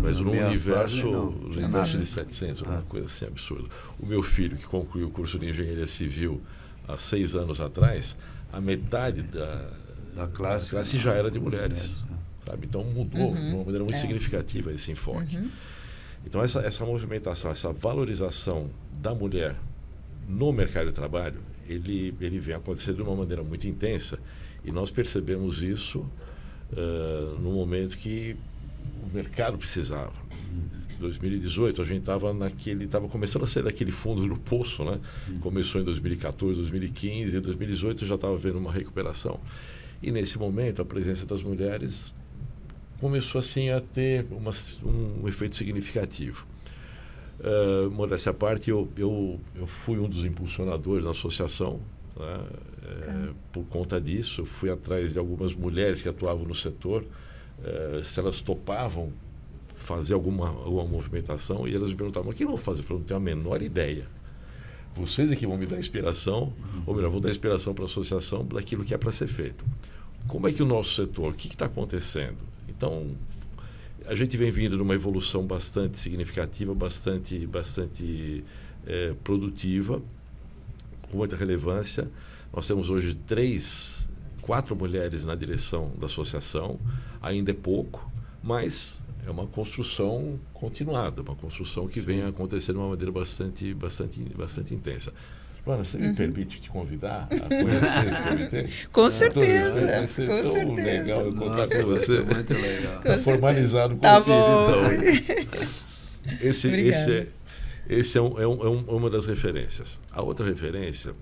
Mas no universo de 700, uma coisa assim absurda. O meu filho, que concluiu o curso de engenharia civil há 6 anos atrás, a metade da classe já era de mulheres. Sabe? Então mudou de uma maneira muito significativa esse enfoque. Então essa movimentação, essa valorização da mulher no mercado de trabalho, ele vem acontecendo de uma maneira muito intensa, e nós percebemos isso no momento que o mercado precisava. Em 2018 a gente estava começando a sair daquele fundo do poço, né? Começou em 2014, 2015, e em 2018 já estava vendo uma recuperação. E nesse momento a presença das mulheres começou assim a ter um efeito significativo. Modéstia à parte, eu fui um dos impulsionadores da associação, né? Por conta disso, fui atrás de algumas mulheres que atuavam no setor, se elas topavam fazer alguma movimentação, e elas me perguntavam: o que não fazer? Eu falei: não tenho a menor ideia. Vocês é que vão me dar inspiração, ou melhor, vão dar inspiração para a associação daquilo que é para ser feito. Como é que o nosso setor, o que está acontecendo? Então, a gente vem vindo de uma evolução bastante significativa, bastante produtiva, com muita relevância. Nós temos hoje 4 mulheres na direção da associação. Ainda é pouco, mas é uma construção continuada, uma construção que vem acontecendo de uma maneira bastante intensa. Luana, você me permite te convidar a conhecer esse comitê? Com certeza. Vai ser tão legal eu contar com você. Muito legal. Está formalizado o convite, então. Esse é uma das referências. A outra referência,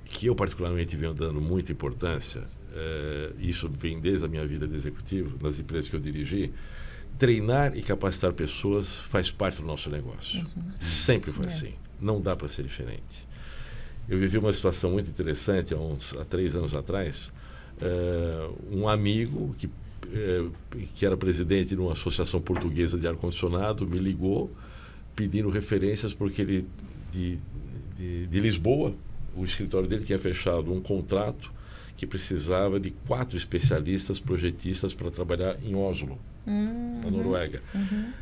que eu particularmente venho dando muita importância, isso vem desde a minha vida de executivo, nas empresas que eu dirigi, treinar e capacitar pessoas faz parte do nosso negócio. Sempre foi assim. Não dá para ser diferente. Eu vivi uma situação muito interessante há 3 anos atrás. Um amigo que era presidente de uma associação portuguesa de ar-condicionado me ligou pedindo referências, porque ele de Lisboa, o escritório dele tinha fechado um contrato que precisava de 4 especialistas projetistas para trabalhar em Oslo, na Noruega.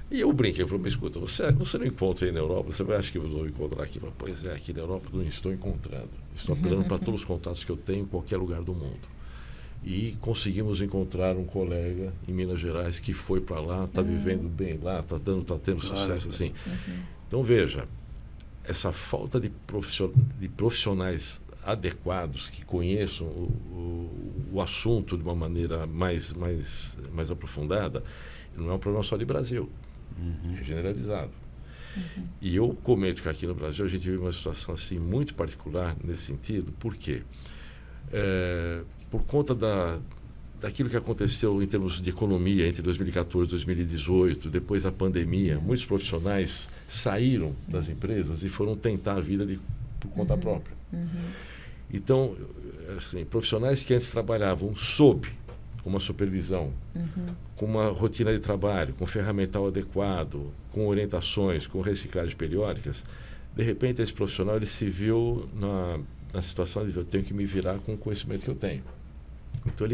E eu brinquei, eu falei, mas escuta, você não encontra aí na Europa, você vai achar que eu vou encontrar aqui? Eu falei, pois é, aqui na Europa não estou encontrando. Estou apelando para todos os contatos que eu tenho em qualquer lugar do mundo. E conseguimos encontrar um colega em Minas Gerais que foi para lá, está vivendo bem lá, está tendo sucesso assim. Então veja, essa falta de profissionais adequados que conheçam o assunto de uma maneira mais aprofundada não é um problema só de Brasil, é generalizado. E eu comento que aqui no Brasil a gente vive uma situação assim muito particular nesse sentido. Por quê? Por conta daquilo que aconteceu em termos de economia entre 2014 e 2018, depois da pandemia, muitos profissionais saíram das empresas e foram tentar a vida por conta própria. Então, assim, profissionais que antes trabalhavam sob uma supervisão, com uma rotina de trabalho, com ferramental adequado, com orientações, com reciclagens periódicas, de repente esse profissional ele se viu na situação de eu tenho que me virar com o conhecimento que eu tenho. Então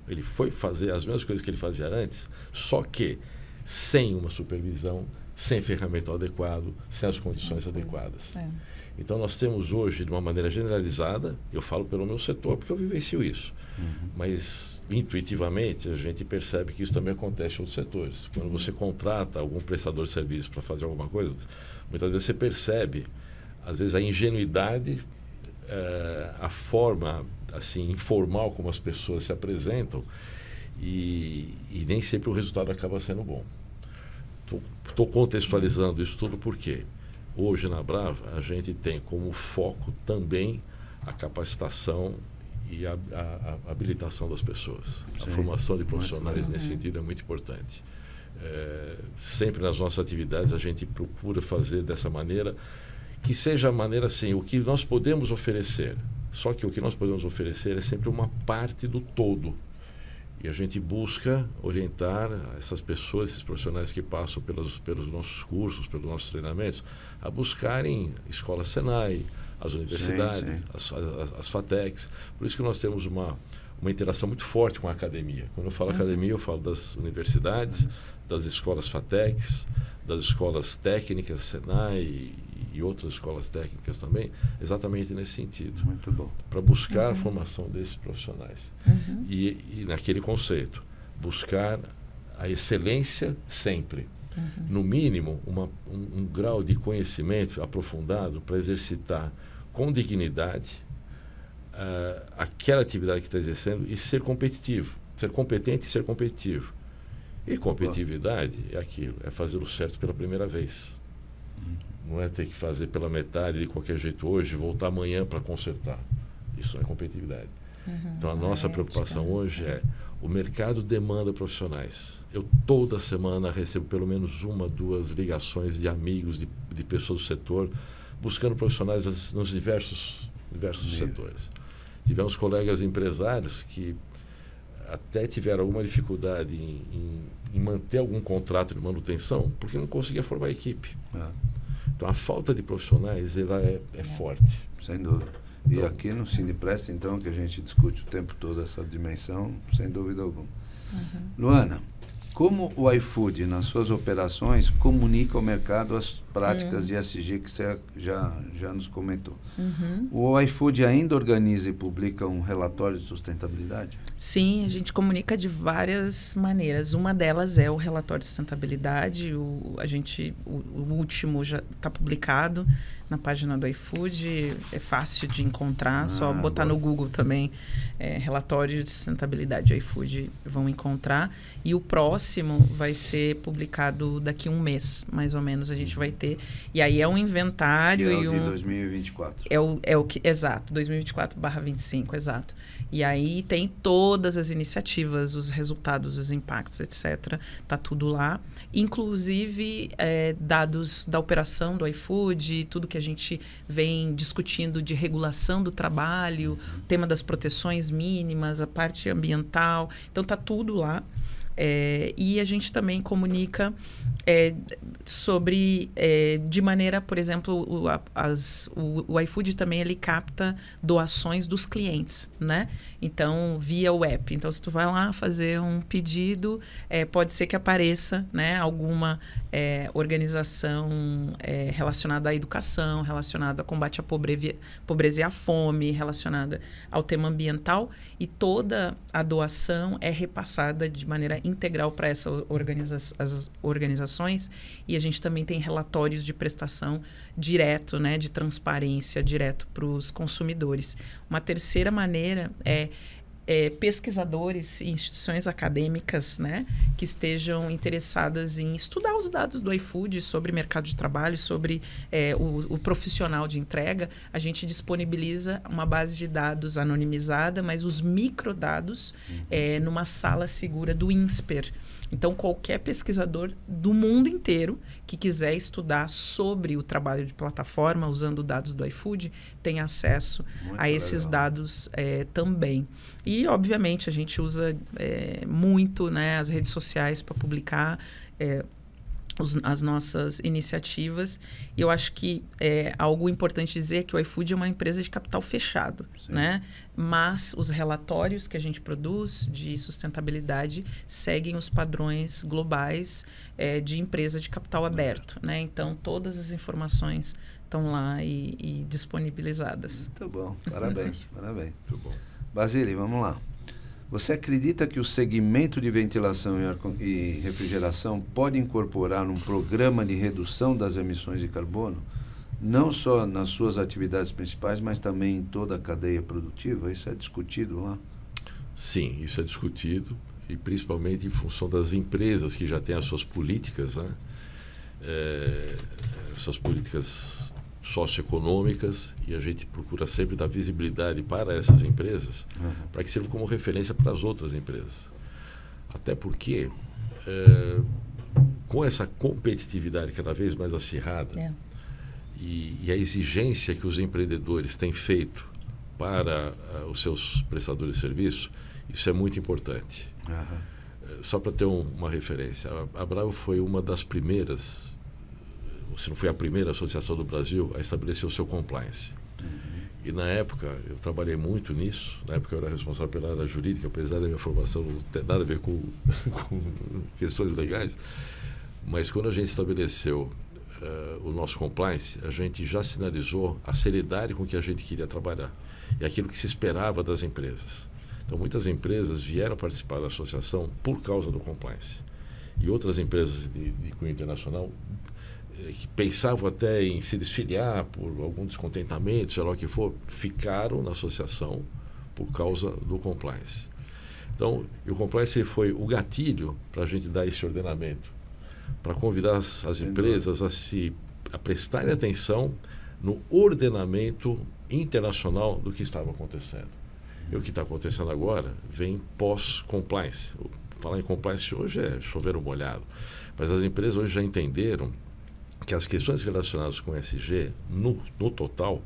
ele foi fazer as mesmas coisas que ele fazia antes, só que sem uma supervisão, sem ferramental adequado, sem as condições adequadas. Então nós temos hoje, de uma maneira generalizada, eu falo pelo meu setor, porque eu vivencio isso, mas intuitivamente a gente percebe que isso também acontece em outros setores. Quando você contrata algum prestador de serviço para fazer alguma coisa, muitas vezes você percebe, às vezes, a ingenuidade, a forma assim informal como as pessoas se apresentam e nem sempre o resultado acaba sendo bom. Estou contextualizando isso tudo porque hoje na Brava a gente tem como foco também a capacitação e a habilitação das pessoas. Sim. A formação de profissionais nesse sentido é muito importante. Sempre nas nossas atividades a gente procura fazer dessa maneira, que seja a maneira assim, o que nós podemos oferecer. Só que o que nós podemos oferecer é sempre uma parte do todo. E a gente busca orientar essas pessoas, esses profissionais que passam pelos nossos cursos, pelos nossos treinamentos, a buscarem escolas Senai, as universidades, as FATECs. Por isso que nós temos uma interação muito forte com a academia. Quando eu falo academia, eu falo das universidades, das escolas FATECs, das escolas técnicas, Senai e outras escolas técnicas também, exatamente nesse sentido. Muito bom. Para buscar a formação desses profissionais. E naquele conceito, buscar a excelência sempre. No mínimo, um grau de conhecimento aprofundado para exercitar com dignidade aquela atividade que está exercendo e ser competitivo. Ser competente e ser competitivo. E competitividade é aquilo, é fazer o certo pela primeira vez. Não é ter que fazer pela metade de qualquer jeito hoje, voltar amanhã para consertar. Isso não é competitividade. Então a nossa preocupação hoje é o mercado demanda profissionais. Eu toda semana recebo pelo menos 1, 2 ligações de amigos, de pessoas do setor, buscando profissionais nos diversos setores. Tivemos colegas empresários que até tiveram alguma dificuldade em manter algum contrato de manutenção porque não conseguia formar a equipe. Então a falta de profissionais ela é forte. Sem dúvida. E aqui no Cineprest, então, que a gente discute o tempo todo essa dimensão, sem dúvida alguma. Luana, como o iFood, nas suas operações, comunica ao mercado as práticas de ESG que você já nos comentou? O iFood ainda organiza e publica um relatório de sustentabilidade? Sim, a gente comunica de várias maneiras. Uma delas é o relatório de sustentabilidade. O último já está publicado na página do iFood. É fácil de encontrar, só botar no Google também. Relatório de sustentabilidade iFood, vão encontrar. E o próximo vai ser publicado daqui a um mês, mais ou menos, a gente vai ter. E aí é um inventário. Que é o de 2024. Exato, 2024/25, exato. E aí tem todas as iniciativas, os resultados, os impactos, etc. Tá tudo lá. Inclusive, dados da operação do iFood, tudo que a gente vem discutindo de regulação do trabalho, tema das proteções mínimas, a parte ambiental. Então, tá tudo lá. E a gente também comunica sobre, de maneira, por exemplo, o iFood também ele capta doações dos clientes, né? Então, via o app. Então, se tu vai lá fazer um pedido, pode ser que apareça, né, alguma organização relacionada à educação, relacionada ao combate à pobreza e à fome, relacionada ao tema ambiental, e toda a doação é repassada de maneira integral para essas organizações, e a gente também tem relatórios de prestação direto, né, de transparência direto para os consumidores. Uma terceira maneira é pesquisadores e instituições acadêmicas, né, que estejam interessadas em estudar os dados do iFood sobre mercado de trabalho, sobre o profissional de entrega. A gente disponibiliza uma base de dados anonimizada, mas os microdados numa sala segura do INSPER. Então, qualquer pesquisador do mundo inteiro que quiser estudar sobre o trabalho de plataforma, usando dados do iFood, tem acesso a esses dados também. E, obviamente, a gente usa muito, né, as redes sociais para publicar as nossas iniciativas. E eu acho que algo importante dizer é que o iFood é uma empresa de capital fechado, né? Mas os relatórios que a gente produz de sustentabilidade seguem os padrões globais de empresa de capital aberto, né? Então, todas as informações estão lá e disponibilizadas. Muito bom. Parabéns. Parabéns. Muito bom. Basile, vamos lá. Você acredita que o segmento de ventilação e refrigeração pode incorporar um programa de redução das emissões de carbono, não só nas suas atividades principais, mas também em toda a cadeia produtiva? Isso é discutido lá? Sim, isso é discutido, e principalmente em função das empresas que já têm as suas políticas, né? Suas políticas socioeconômicas, e a gente procura sempre dar visibilidade para essas empresas, para que sirva como referência para as outras empresas. Até porque, com essa competitividade cada vez mais acirrada e a exigência que os empreendedores têm feito para os seus prestadores de serviço, isso é muito importante. Só para ter uma referência, a Bravo foi uma das primeiras, se não foi a primeira associação do Brasil a estabelecer o seu compliance. E na época, eu trabalhei muito nisso. Na época eu era responsável pela área jurídica, apesar da minha formação não ter nada a ver com questões legais. Mas quando a gente estabeleceu o nosso compliance, a gente já sinalizou a seriedade com que a gente queria trabalhar e aquilo que se esperava das empresas. Então, muitas empresas vieram participar da associação por causa do compliance. E outras empresas de cunho internacional que pensavam até em se desfiliar por algum descontentamento, sei lá o que for, ficaram na associação por causa do compliance. Então, o compliance ele foi o gatilho para a gente dar esse ordenamento, para convidar as empresas a prestarem atenção no ordenamento internacional do que estava acontecendo. E o que está acontecendo agora vem pós-compliance. Falar em compliance hoje é chover um molhado, mas as empresas hoje já entenderam que as questões relacionadas com ESG, no total,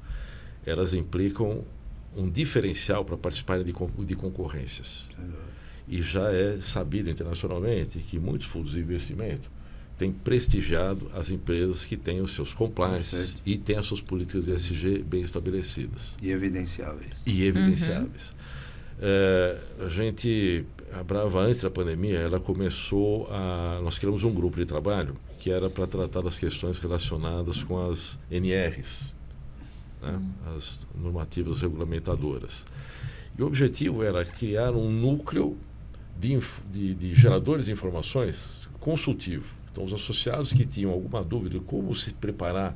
elas implicam um diferencial para participarem de concorrências. E já é sabido internacionalmente que muitos fundos de investimento têm prestigiado as empresas que têm os seus compliances e têm as suas políticas de ESG bem estabelecidas. E evidenciáveis. A Brava, antes da pandemia, ela começou nós criamos um grupo de trabalho que era para tratar das questões relacionadas com as NRs, né? As normativas regulamentadoras. E o objetivo era criar um núcleo de geradores de informações consultivo. Então, os associados que tinham alguma dúvida de como se preparar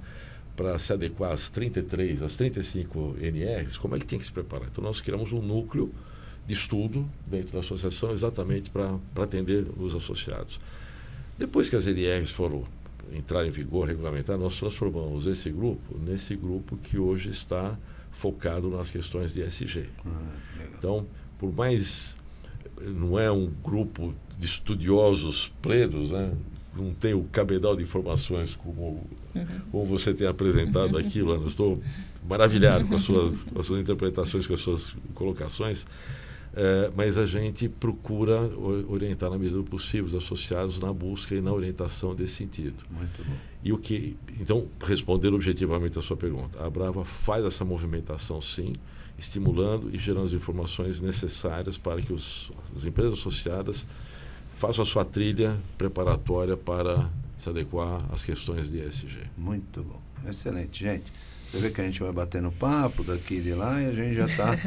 para se adequar às 33, às 35 NRs, como é que tem que se preparar? Então, nós criamos um núcleo de estudo dentro da associação exatamente para atender os associados. Depois que as NRs entraram em vigor, regulamentar, nós transformamos esse grupo nesse grupo que hoje está focado nas questões de ESG. Então, por mais não é um grupo de estudiosos plenos, né? Não tem o cabedal de informações como você tem apresentado aqui, Luana. Estou maravilhado com as suas interpretações, com as suas colocações. mas a gente procura orientar na medida do possível os associados na busca e na orientação desse sentido. Muito bom. Então, respondendo objetivamente a sua pergunta, a Brava faz essa movimentação, sim, estimulando e gerando as informações necessárias para que as empresas associadas façam a sua trilha preparatória para se adequar às questões de ESG. Muito bom. Excelente, gente. Você vê que a gente vai batendo papo daqui e de lá e a gente já está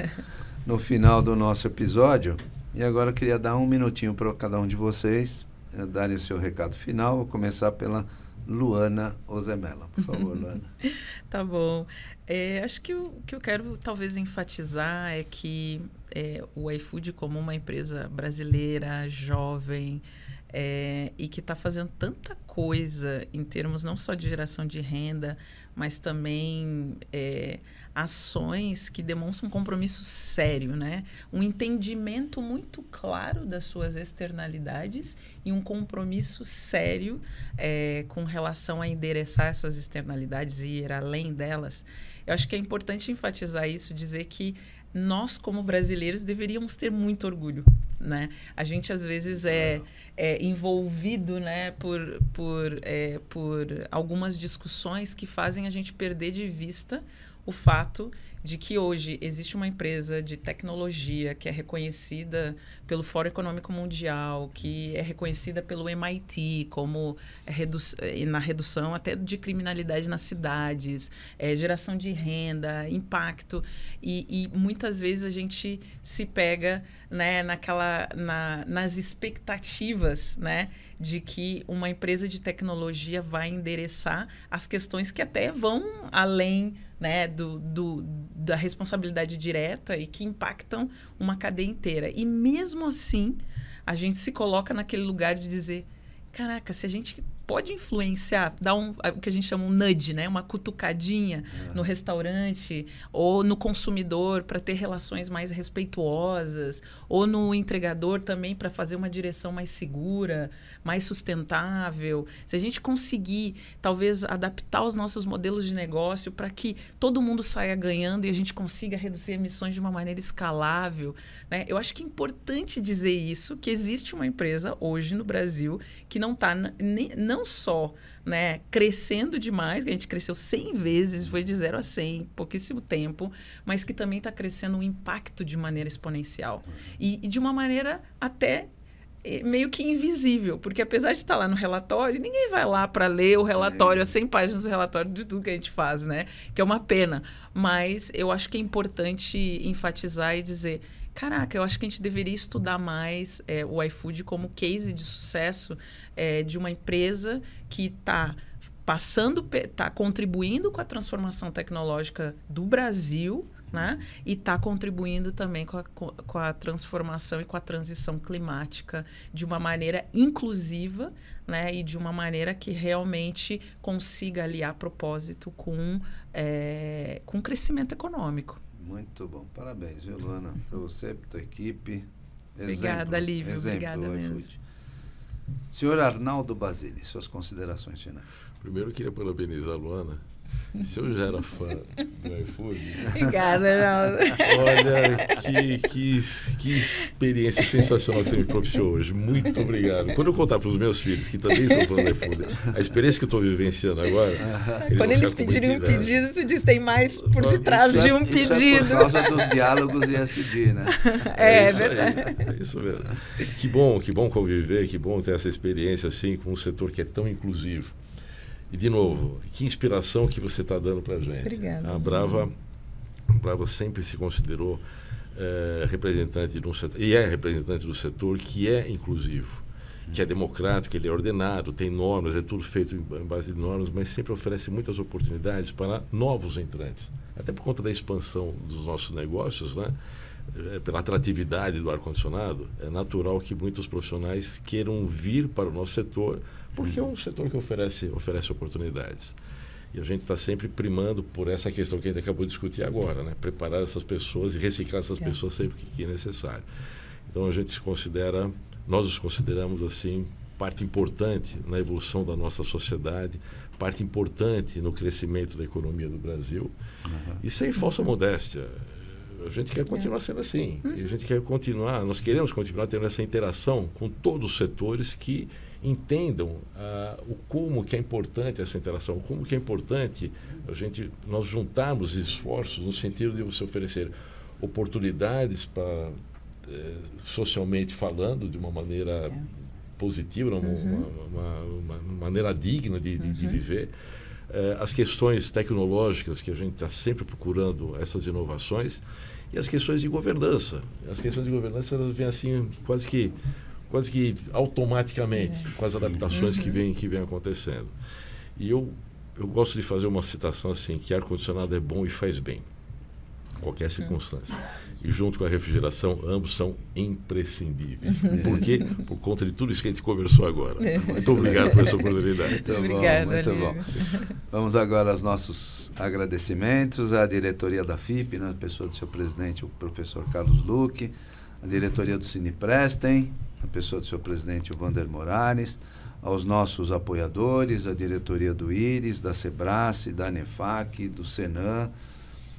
no final do nosso episódio. E agora eu queria dar um minutinho para cada um de vocês darem o seu recado final. Vou começar pela Luana Ozemela. Por favor, Luana. Tá bom. Acho que o que eu quero talvez enfatizar é que o iFood, como uma empresa brasileira, jovem, e que está fazendo tanta coisa em termos não só de geração de renda, mas também ações que demonstram um compromisso sério, né? Um entendimento muito claro das suas externalidades e um compromisso sério com relação a endereçar essas externalidades e ir além delas. Eu acho que é importante enfatizar isso, dizer que nós, como brasileiros, deveríamos ter muito orgulho, né? A gente, às vezes, é envolvido, né, por algumas discussões que fazem a gente perder de vista o fato de que hoje existe uma empresa de tecnologia que é reconhecida pelo Fórum Econômico Mundial, que é reconhecida pelo MIT como na redução até de criminalidade nas cidades, geração de renda, impacto, e muitas vezes a gente se pega, né, nas expectativas, né, de que uma empresa de tecnologia vai endereçar as questões que até vão além, né, da responsabilidade direta e que impactam uma cadeia inteira. E mesmo assim, a gente se coloca naquele lugar de dizer, caraca, se a gente pode influenciar, dar o que a gente chama um nudge, né? Uma cutucadinha no restaurante ou no consumidor para ter relações mais respeituosas, ou no entregador também para fazer uma direção mais segura, mais sustentável. Se a gente conseguir, talvez, adaptar os nossos modelos de negócio para que todo mundo saia ganhando e a gente consiga reduzir emissões de uma maneira escalável, né? Eu acho que é importante dizer isso, que existe uma empresa hoje no Brasil que não está não só, né, crescendo demais, que a gente cresceu 100 vezes, foi de 0 a 100 em pouquíssimo tempo, mas que também está crescendo um impacto de maneira exponencial. E de uma maneira até meio que invisível, porque apesar de estar lá no relatório, ninguém vai lá para ler o relatório, as 100 páginas do relatório de tudo que a gente faz, né? Que é uma pena. Mas eu acho que é importante enfatizar e dizer, caraca, eu acho que a gente deveria estudar mais o iFood como case de sucesso de uma empresa que está contribuindo com a transformação tecnológica do Brasil, né? E está contribuindo também com a transformação e com a transição climática de uma maneira inclusiva, né? E de uma maneira que realmente consiga aliar propósito com crescimento econômico. Muito bom. Parabéns, viu, Luana? Para você, para a tua equipe. Obrigada, Lívia. Obrigada mesmo. Senhor Arnaldo Basile, suas considerações finais. Primeiro, eu queria parabenizar a Luana. Se eu já era fã do iFood... Obrigada, Arnaldo. Olha, que experiência sensacional que você me propiciou hoje. Muito obrigado. Quando eu contar para os meus filhos, que também são fãs do iFood, a experiência que eu estou vivenciando agora... Quando eles pedirem um pedido, você diz, tem mais por detrás de um pedido. Isso é por causa dos diálogos ESG, né? É verdade. É isso mesmo. Que bom conviver, que bom ter essa experiência assim com um setor que é tão inclusivo. E, de novo, que inspiração que você está dando para a gente. Obrigada. A Brava sempre se considerou representante de um setor, e é representante do setor que é inclusivo, que é democrático, ele é ordenado, tem normas, é tudo feito em base de normas, mas sempre oferece muitas oportunidades para novos entrantes. Até por conta da expansão dos nossos negócios, né? Pela atratividade do ar-condicionado, é natural que muitos profissionais queiram vir para o nosso setor, porque é um setor que oferece oportunidades. E a gente está sempre primando por essa questão que a gente acabou de discutir agora, né? Preparar essas pessoas e reciclar essas pessoas sempre que é necessário. Então nós os consideramos assim parte importante na evolução da nossa sociedade, parte importante no crescimento da economia do Brasil. E sem falsa modéstia, a gente quer continuar sendo assim. E a gente quer continuar, nós queremos continuar tendo essa interação com todos os setores que entendam o como que é importante essa interação, como que é importante nós juntarmos esforços no sentido de você oferecer oportunidades para, socialmente falando, de uma maneira positiva, uma maneira digna de viver. As questões tecnológicas, que a gente está sempre procurando essas inovações, e as questões de governança. As questões de governança, elas vêm assim quase que automaticamente, com as adaptações que vêm acontecendo. E eu gosto de fazer uma citação assim, que ar-condicionado é bom e faz bem, em qualquer circunstância. E junto com a refrigeração, ambos são imprescindíveis. Por quê? Por conta de tudo isso que a gente conversou agora. Muito obrigado por essa oportunidade. Muito bom, muito bom. Vamos agora aos nossos agradecimentos à diretoria da FIP, na pessoa do seu presidente, o professor Carlos Luque, a diretoria do Cineprestem, na pessoa do seu presidente, o Wander Moraes, aos nossos apoiadores, a diretoria do IRIS, da SEBRACE, da ANEFAC, do Senan,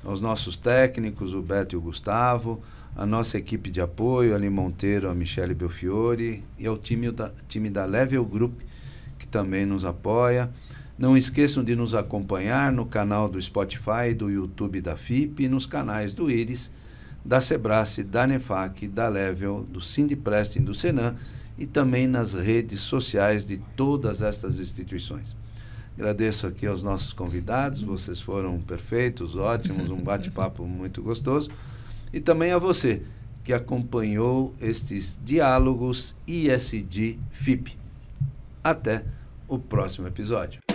aos nossos técnicos, o Beto e o Gustavo, a nossa equipe de apoio, a Ali Monteiro, a Michele Belfiore, e ao time da Level Group, que também nos apoia. Não esqueçam de nos acompanhar no canal do Spotify e do YouTube da FIP, e nos canais do IRIS, da SEBRACE, da ANEFAC, da Level, do Cineprestem, do Senan, e também nas redes sociais de todas estas instituições. Agradeço aqui aos nossos convidados, vocês foram perfeitos, ótimos, um bate-papo muito gostoso. E também a você que acompanhou estes diálogos ISD-FIP. Até o próximo episódio.